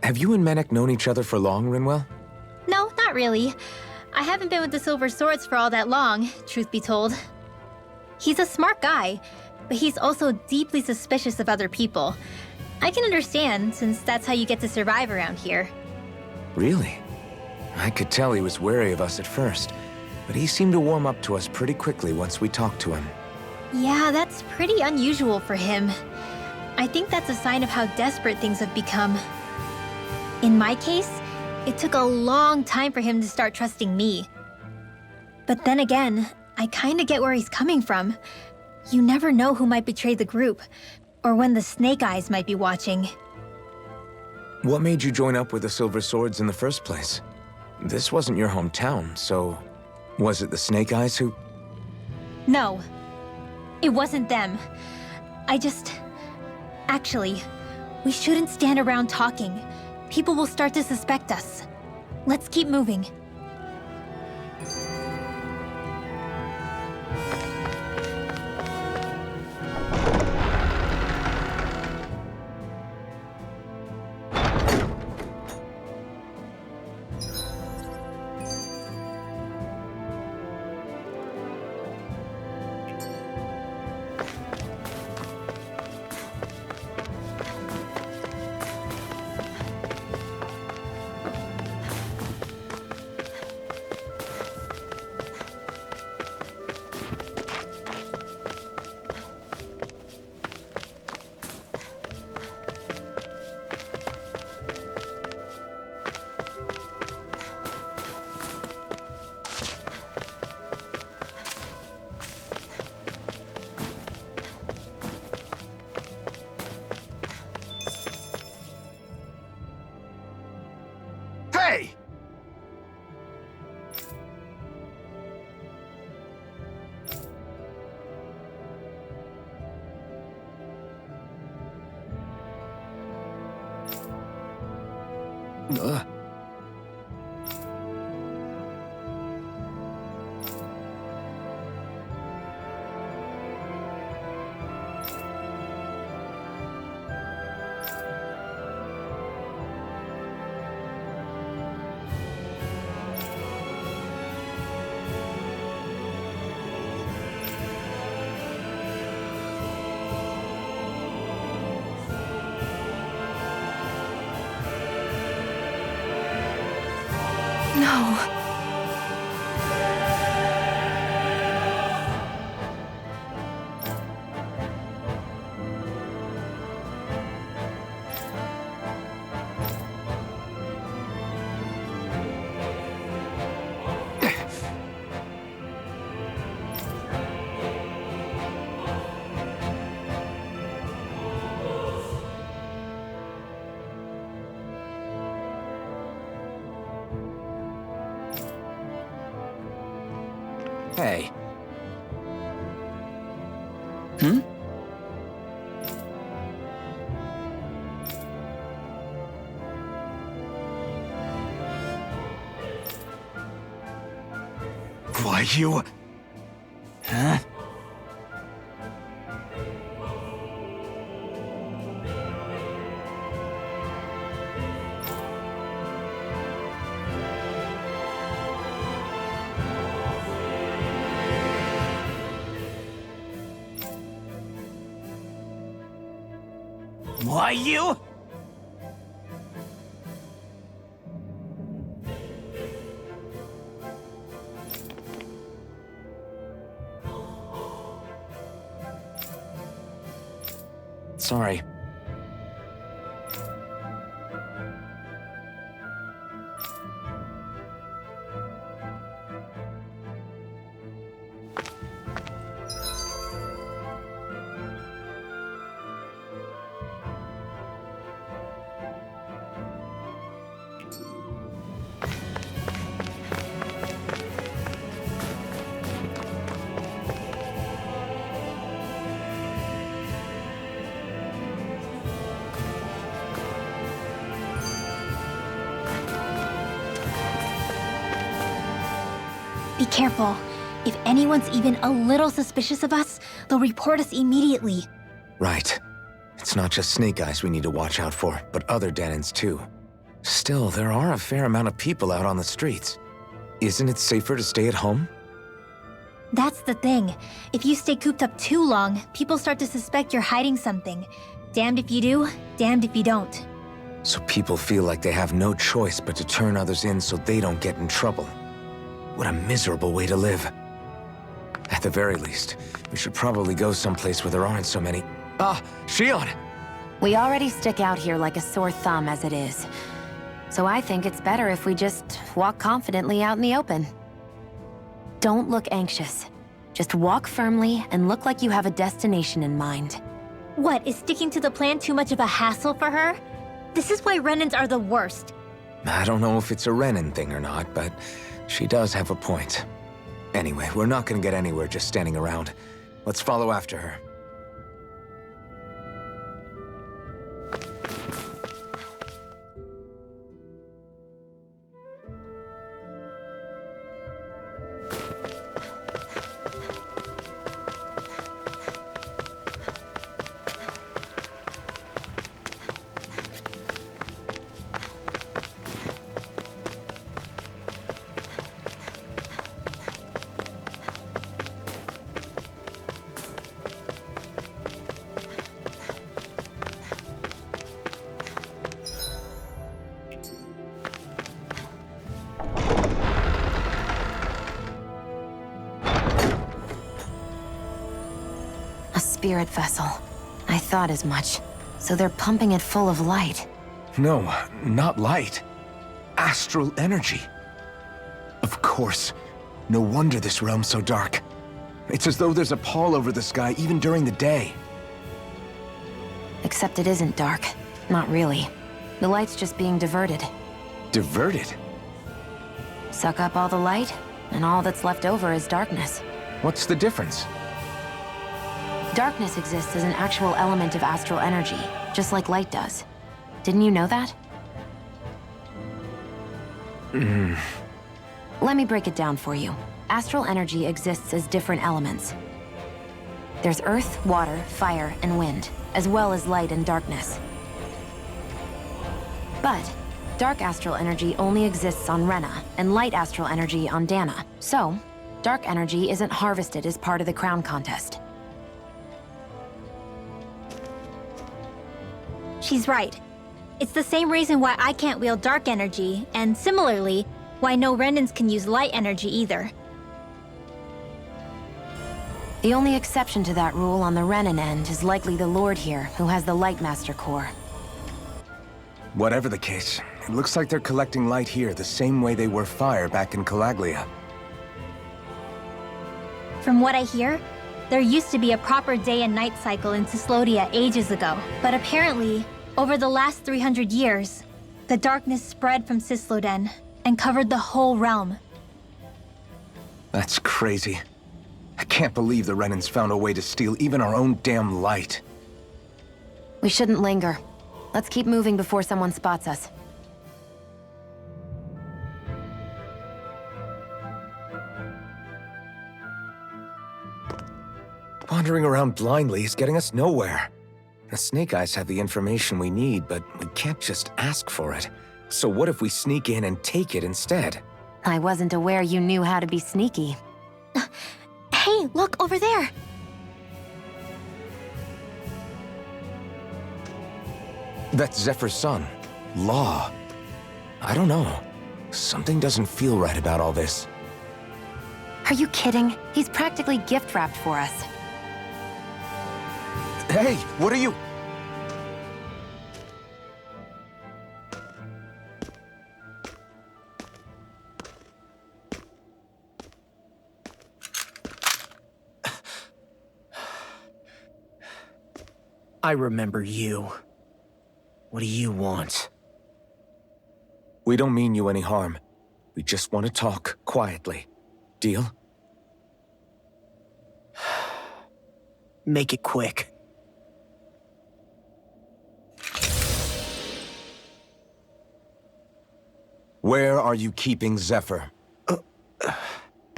Have you and Menek known each other for long, Rinwell? No, not really. I haven't been with the Silver Swords for all that long, truth be told. He's a smart guy, but he's also deeply suspicious of other people. I can understand, since that's how you get to survive around here. Really? I could tell he was wary of us at first. but he seemed to warm up to us pretty quickly once we talked to him. Yeah, that's pretty unusual for him. I think that's a sign of how desperate things have become. In my case, it took a long time for him to start trusting me. But then again, I kinda get where he's coming from. You never know who might betray the group, or when the Snake Eyes might be watching. What made you join up with the Silver Swords in the first place? This wasn't your hometown, so was it the Snake Eyes who... No, it wasn't them. Actually, we shouldn't stand around talking. People will start to suspect us. Let's keep moving. Hey! No. Hey. Why, you... Huh? Why, you... Sorry. Be careful. If anyone's even a little suspicious of us, they'll report us immediately. Right. It's not just Snake Eyes we need to watch out for, but other Denons too. Still, there are a fair amount of people out on the streets. Isn't it safer to stay at home? That's the thing. If you stay cooped up too long, people start to suspect you're hiding something. Damned if you do, damned if you don't. So people feel like they have no choice but to turn others in so they don't get in trouble. What a miserable way to live. At the very least, we should probably go someplace where there aren't so many... Ah, Shion! We already stick out here like a sore thumb as it is. So I think it's better if we just walk confidently out in the open. Don't look anxious. Just walk firmly and look like you have a destination in mind. What, is sticking to the plan too much of a hassle for her? This is why Renans are the worst. I don't know if it's a Renan thing or not, but she does have a point. Anyway, we're not gonna get anywhere just standing around. Let's follow after her. Spirit vessel. I thought as much. So they're pumping it full of light. No, not light. Astral energy. Of course. No wonder this realm's so dark. It's as though there's a pall over the sky even during the day. Except it isn't dark. Not really. The light's just being diverted. Diverted? Suck up all the light, and all that's left over is darkness. What's the difference? Darkness exists as an actual element of astral energy, just like light does. Didn't you know that? Let me break it down for you. Astral energy exists as different elements. There's earth, water, fire, and wind, as well as light and darkness. But dark astral energy only exists on Rena, and light astral energy on Dana. So, dark energy isn't harvested as part of the crown contest. She's right. It's the same reason why I can't wield dark energy, and similarly, why no Renans can use light energy either. The only exception to that rule on the Renan end is likely the Lord here, who has the Light Master core. Whatever the case, it looks like they're collecting light here the same way they were fire back in Calaglia. From what I hear, there used to be a proper day and night cycle in Cyslodia ages ago, but apparently, over the last 300 years, the darkness spread from Cysloden and covered the whole realm. That's crazy. I can't believe the Renans found a way to steal even our own damn light. We shouldn't linger. Let's keep moving before someone spots us. Wandering around blindly is getting us nowhere. The Snake Eyes have the information we need, but we can't just ask for it. So what if we sneak in and take it instead? I wasn't aware you knew how to be sneaky. Hey, look over there! That's Zephyr's son, Law. I don't know. Something doesn't feel right about all this. Are you kidding? He's practically gift-wrapped for us. Hey, what are you... I remember you. What do you want? We don't mean you any harm. We just want to talk quietly. Deal? Make it quick. Where are you keeping Zephyr?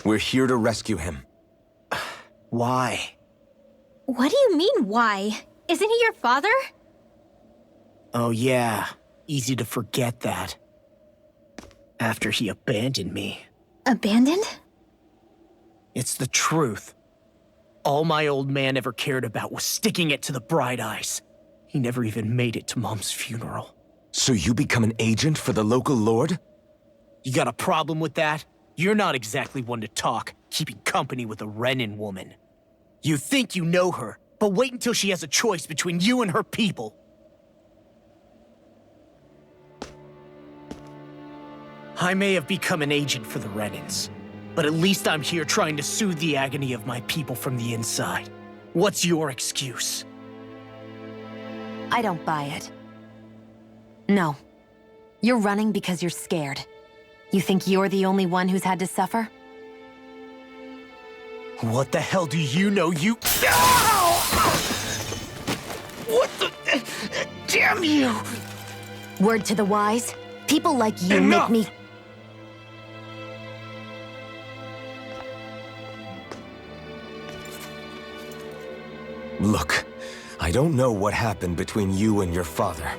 We're here to rescue him. Why? What do you mean, why? Isn't he your father? Oh yeah, easy to forget that. After he abandoned me. Abandoned? It's the truth. All my old man ever cared about was sticking it to the Bright Eyes. He never even made it to Mom's funeral. So you become an agent for the local lord? You got a problem with that? You're not exactly one to talk, keeping company with a Renin woman. You think you know her, but wait until she has a choice between you and her people. I may have become an agent for the Renins, but at least I'm here trying to soothe the agony of my people from the inside. What's your excuse? I don't buy it. No. You're running because you're scared. You think you're the only one who's had to suffer? What the hell do you know, you— What the— Damn you! Word to the wise, people like you Enough! make me— Look, I don't know what happened between you and your father,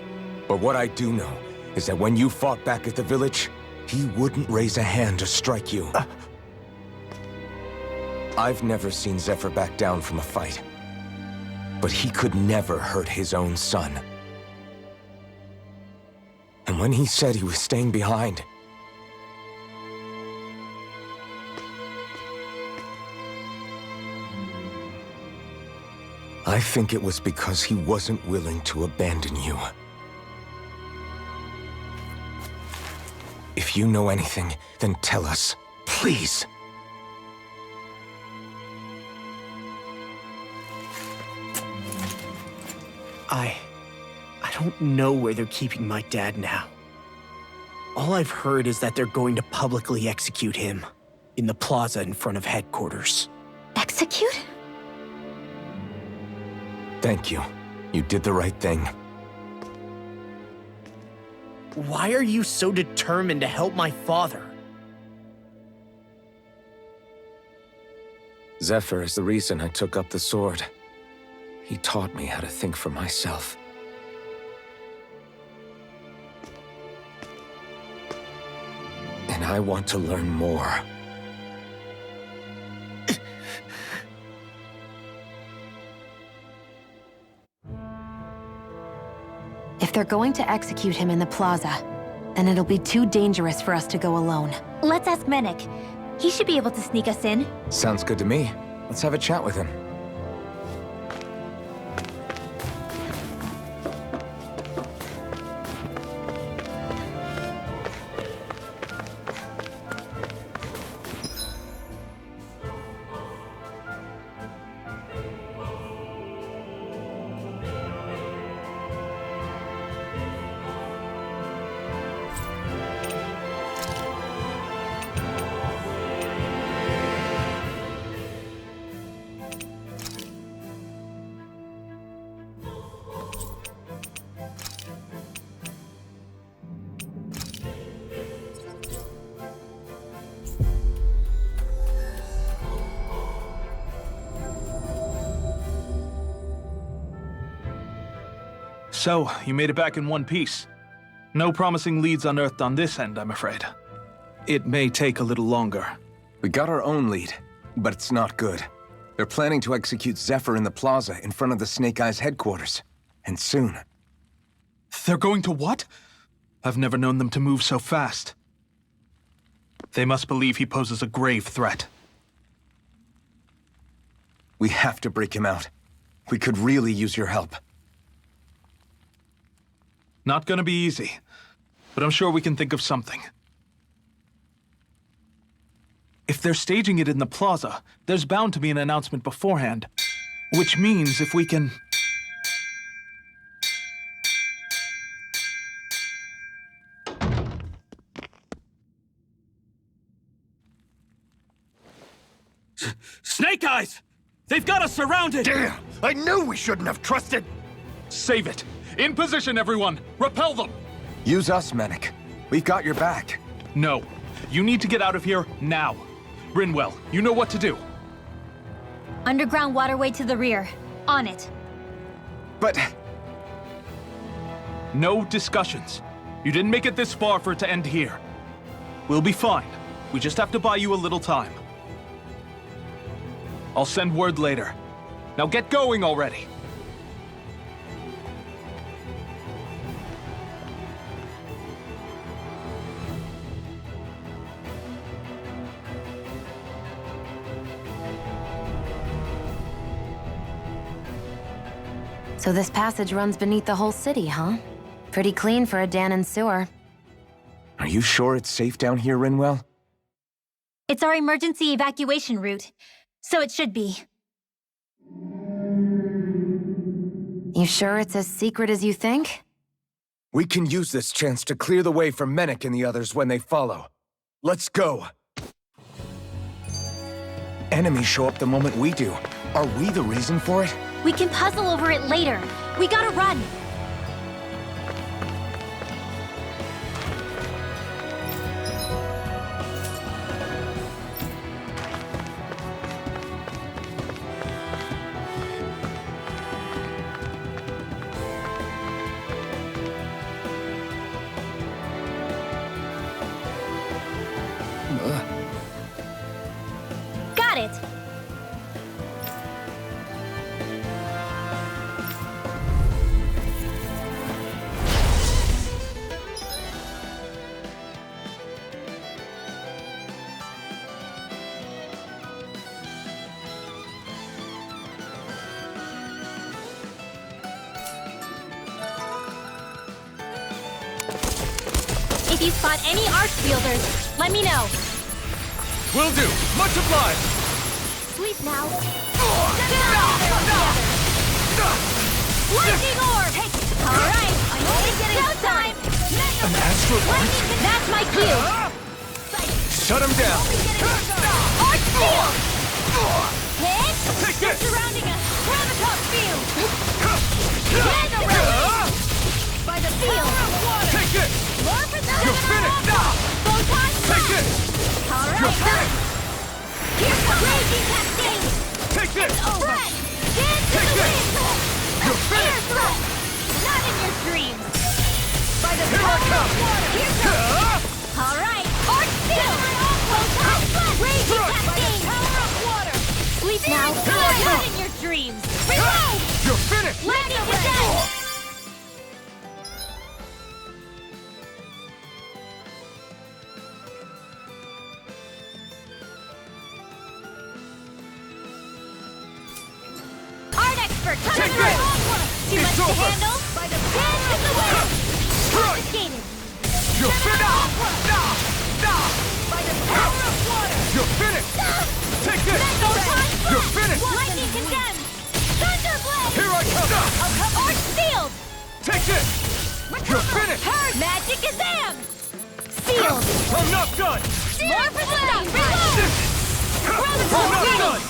but what I do know is that when you fought back at the village, he wouldn't raise a hand to strike you. I've never seen Zephyr back down from a fight, but he could never hurt his own son. And when he said he was staying behind, I think it was because he wasn't willing to abandon you. If you know anything, then tell us, please. I don't know where they're keeping my dad now. All I've heard is that they're going to publicly execute him in the plaza in front of headquarters. Execute? Thank you. You did the right thing. Why are you so determined to help my father? Zephyr is the reason I took up the sword. He taught me how to think for myself. And I want to learn more. If they're going to execute him in the plaza, then it'll be too dangerous for us to go alone. Let's ask Menik. He should be able to sneak us in. Sounds good to me. Let's have a chat with him. So, you made it back in one piece. No promising leads unearthed on this end, I'm afraid. It may take a little longer. We got our own lead, but it's not good. They're planning to execute Zephyr in the plaza in front of the Snake Eyes headquarters. And soon. They're going to what? I've never known them to move so fast. They must believe he poses a grave threat. We have to break him out. We could really use your help. Not gonna be easy, but I'm sure we can think of something. If they're staging it in the plaza, there's bound to be an announcement beforehand. Which means if we can... Snake Eyes! They've got us surrounded! Damn! I knew we shouldn't have trusted! Save it! In position, everyone! Repel them! Use us, Menik. We've got your back. No. You need to get out of here now. Brinwell, you know what to do. Underground waterway to the rear. On it. But... No discussions. You didn't make it this far for it to end here. We'll be fine. We just have to buy you a little time. I'll send word later. Now get going already. So this passage runs beneath the whole city, huh? Pretty clean for a Danon sewer. Are you sure it's safe down here, Rinwell? It's our emergency evacuation route, so it should be. You sure it's as secret as you think? We can use this chance to clear the way for Menek and the others when they follow. Let's go! Enemies show up the moment we do. Are we the reason for it? We can puzzle over it later. We gotta run. Got it. If you spot any arc wielders, let me know. Will do. Much obliged. Sleep now. Lightning orb! All right, I'm only getting showtime! An astral Lightning, that's my cue! Shut him down. Arc field! Hit! Take this. Surrounding us! Gravitas field! Mega release! By the field! Take it. More for the You're finished. Photon Take it. All right, You're finished. Here's the raging cascade! Take it. Spread! Dance in Take the this. wind! You're Air finished. thrust! Not in your dreams! By the Here I power come. of water! Here goes! All right! Arc field! Photon blast! Raging cascade! Power of water! Sleep now! Here I Not come. in your dreams! Reload! You're finished. Lightning to death! Art expert coming Take through! this. Too much It's to over. handle? By the dance in the wind! Confiscated! You're finished. By the power of water! You're finished. Take this. Photon You're blast! finished. Lightning condemned! Thunderblade! Here I come. Arc sealed! Take this. You're finished. Magic Kazam! Sealed! I'm not done. More for the stuff! Reload! I'm not done.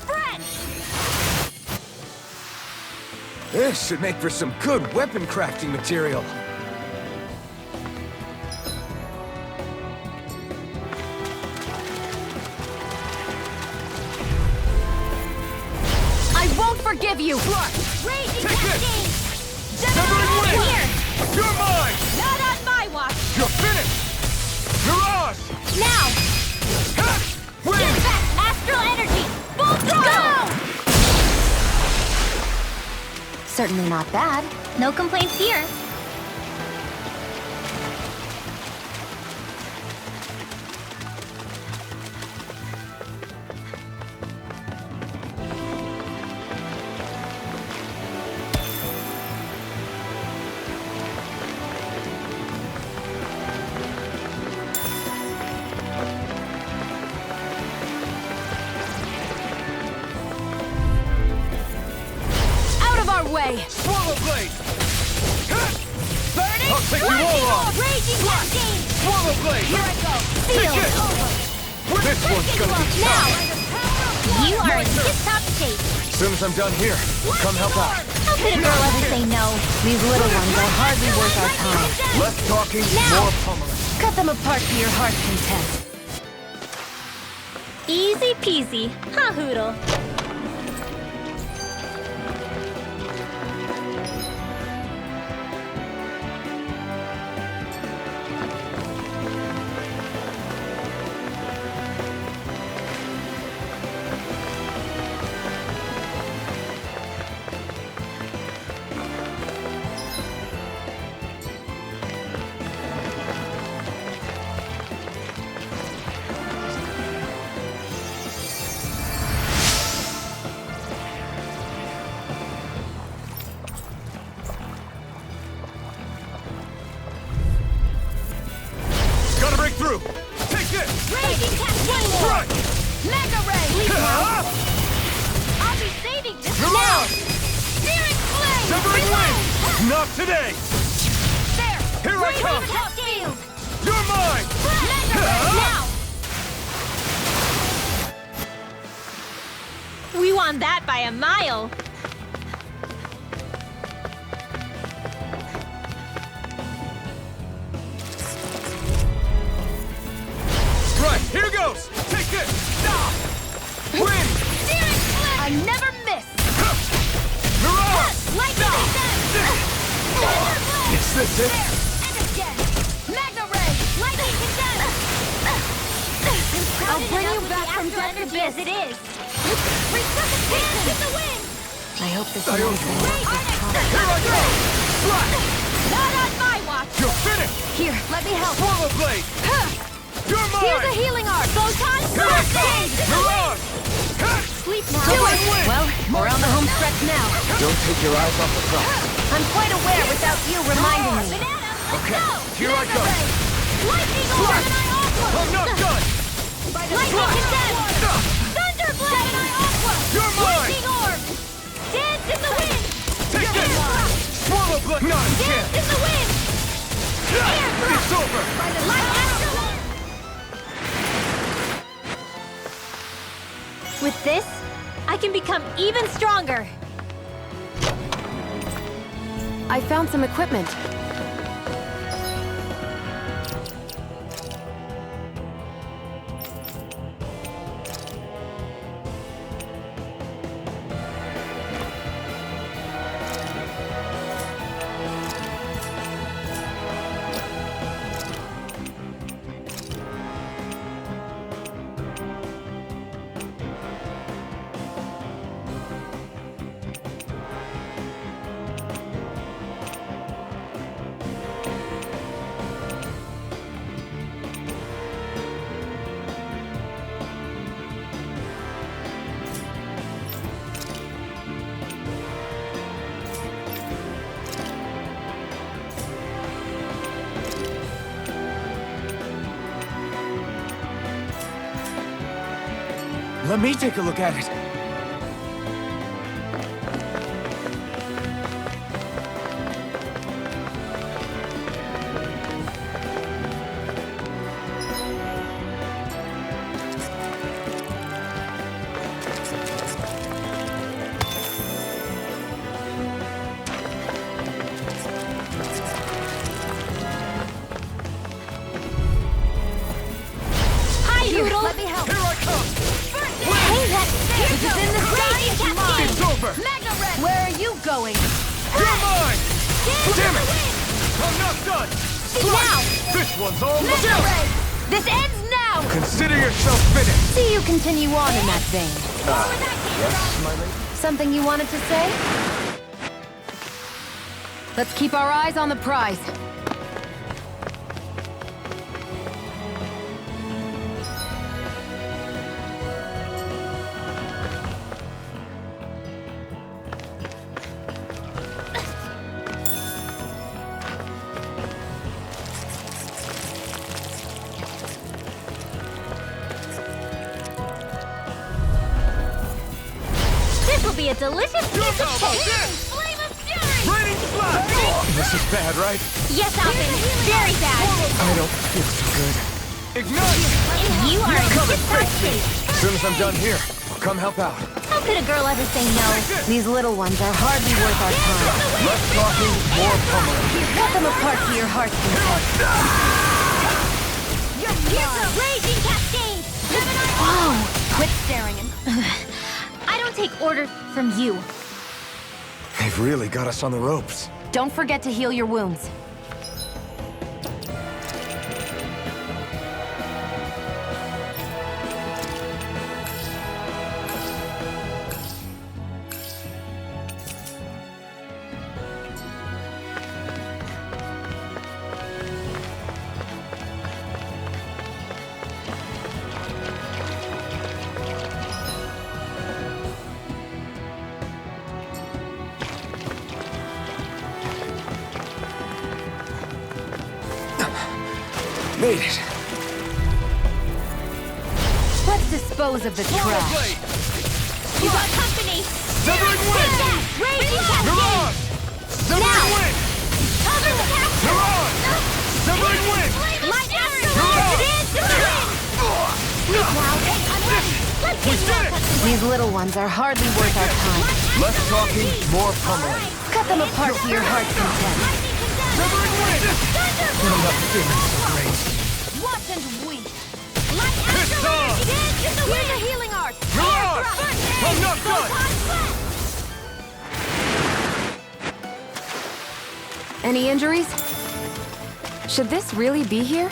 Spread! This should make for some good weapon crafting material. I won't forgive you! Raging Take it. cascade! Severing wind. Here! You're mine. Not on my watch! You're finished. Mirage. Now! Wind. Get back! Astral energy! Full throttle! Certainly not bad. No complaints here. Out of our way! Swallow blade. Burning! I'll take you all off. Raging cascade! Swallow blade. Here I go! Take Sealed! it. This one's gonna be Now! tough. You are in tip-top shape! As soon as I'm done here, come help out. How could a girl ever say no? These little ones are hardly worth our time. Less talking, Now. more pummeling. Cut them apart to your heart's content. Easy peasy. Ha hoodle. through! Take this! Raging Cascade! Strike! Mega Ray! I'll be saving this You're now! on! Searing Flame! Severing Reload! wind! Not today! There! Here I Raging come! Cascade! You're mine! Mega Ray! Now! We won that by a mile! Right, here goes! Take this! Win! Searing Flame! I never miss! Mirage! Lightning Condemn! Is this it? And again! Mega Ray! Lightning Condemn! I'll bring you back from death to as it is! Resuscitation! Get the wind! I hope this I ends hope- well. Here I go! Flash! Not on my watch! You're finished! Here, let me help. Swallow blade! You're mine! Here's a healing art! Photon Here I come! Blast! Mirage! Sleep now! Severing wind! Well, we're on the home stretch now. Don't take your eyes off the prize. I'm quite aware without you reminding me. Banana, let's Okay, go! here I go! Lightning Flash! Gemini Aqua! I'm not done! Lightning Condemn! Thunderblade! Gemini Aqua! You're mine! Lightning Orb! Dance in the wind! Take this! Swallow blade! Not a Dance chance! in the wind! It's over! Light Astrolabe! With this, I can become even stronger! I found some equipment. Let me take a look at it. Hi, Doodle! Let me help. Here I come! Hey, that's This is in the Raging sky. Cascade! It's over! Mega Red! Where are you going? You're mine! Dance Damn in the it! wind! I'm not done! Now! This one's all Mega yours! Ray! This ends now! Consider yourself finished! See you continue on in that vein. Yes, my lady? Something you wanted to say? Let's keep our eyes on the prize. This will be a delicious piece of How about cake! this? Flame of Fury! Raining flash! This is bad, right? Yes, Alvin! Very bad! I don't feel so good. Ignite! You are in Come and tip-top fix me! shape! As soon as I'm done here, I'll come help out. How could a girl ever say no? These little ones are hardly worth our time. Less talking, more pummeling. Cut them apart to your heart's content. Here's a Raging Cascade! Whoa! Quit staring and... I don't take orders from you. They've really got us on the ropes. Don't forget to heal your wounds. Made it. dispose of the Swallow trash. blade! You got company! Severing wind! Raging cascade! Mirage! Severing wind! Cover the castle! Mirage! Severing wind! Light asteroid! It is the wind! Sneak now! I'm ready! Let's We get did more it! These little ones are hardly worth our time. Less talking, more pummeling. Cut them apart to your heart's content. Severing wind! Watch and weep. Light It's asteroid! on! It is the Here's wind! a healing art. Mirage! I'm not done! Any injuries? Should this really be here?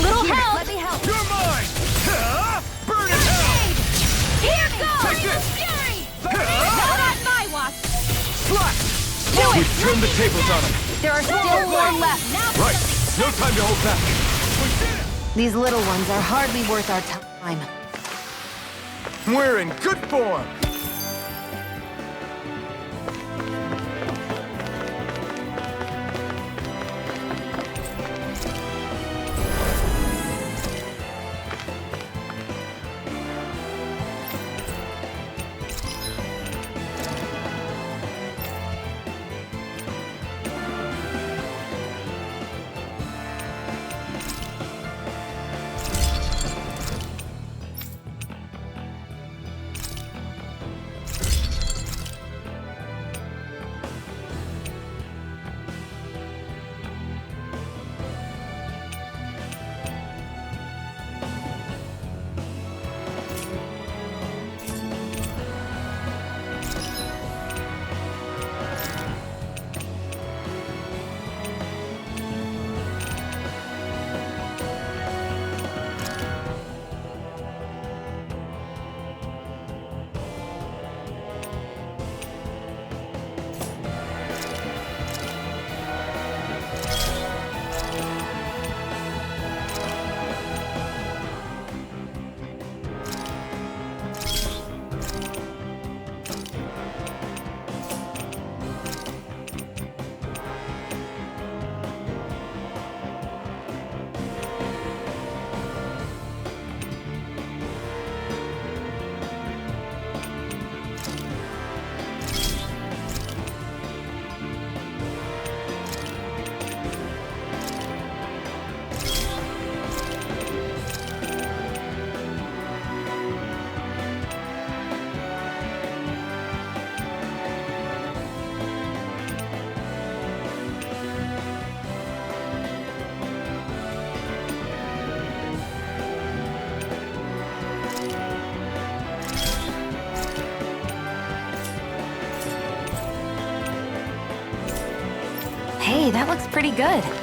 Little help. Let me help. You're mine! Burn in hell! Here goes. Take this! Fury. Not on my watch. Slash! Do it. We've turned the tables on him. There are still more left. Now Right. No time to hold back. We did it! These little ones are hardly worth our time. We're in good form. Hey, that looks pretty good.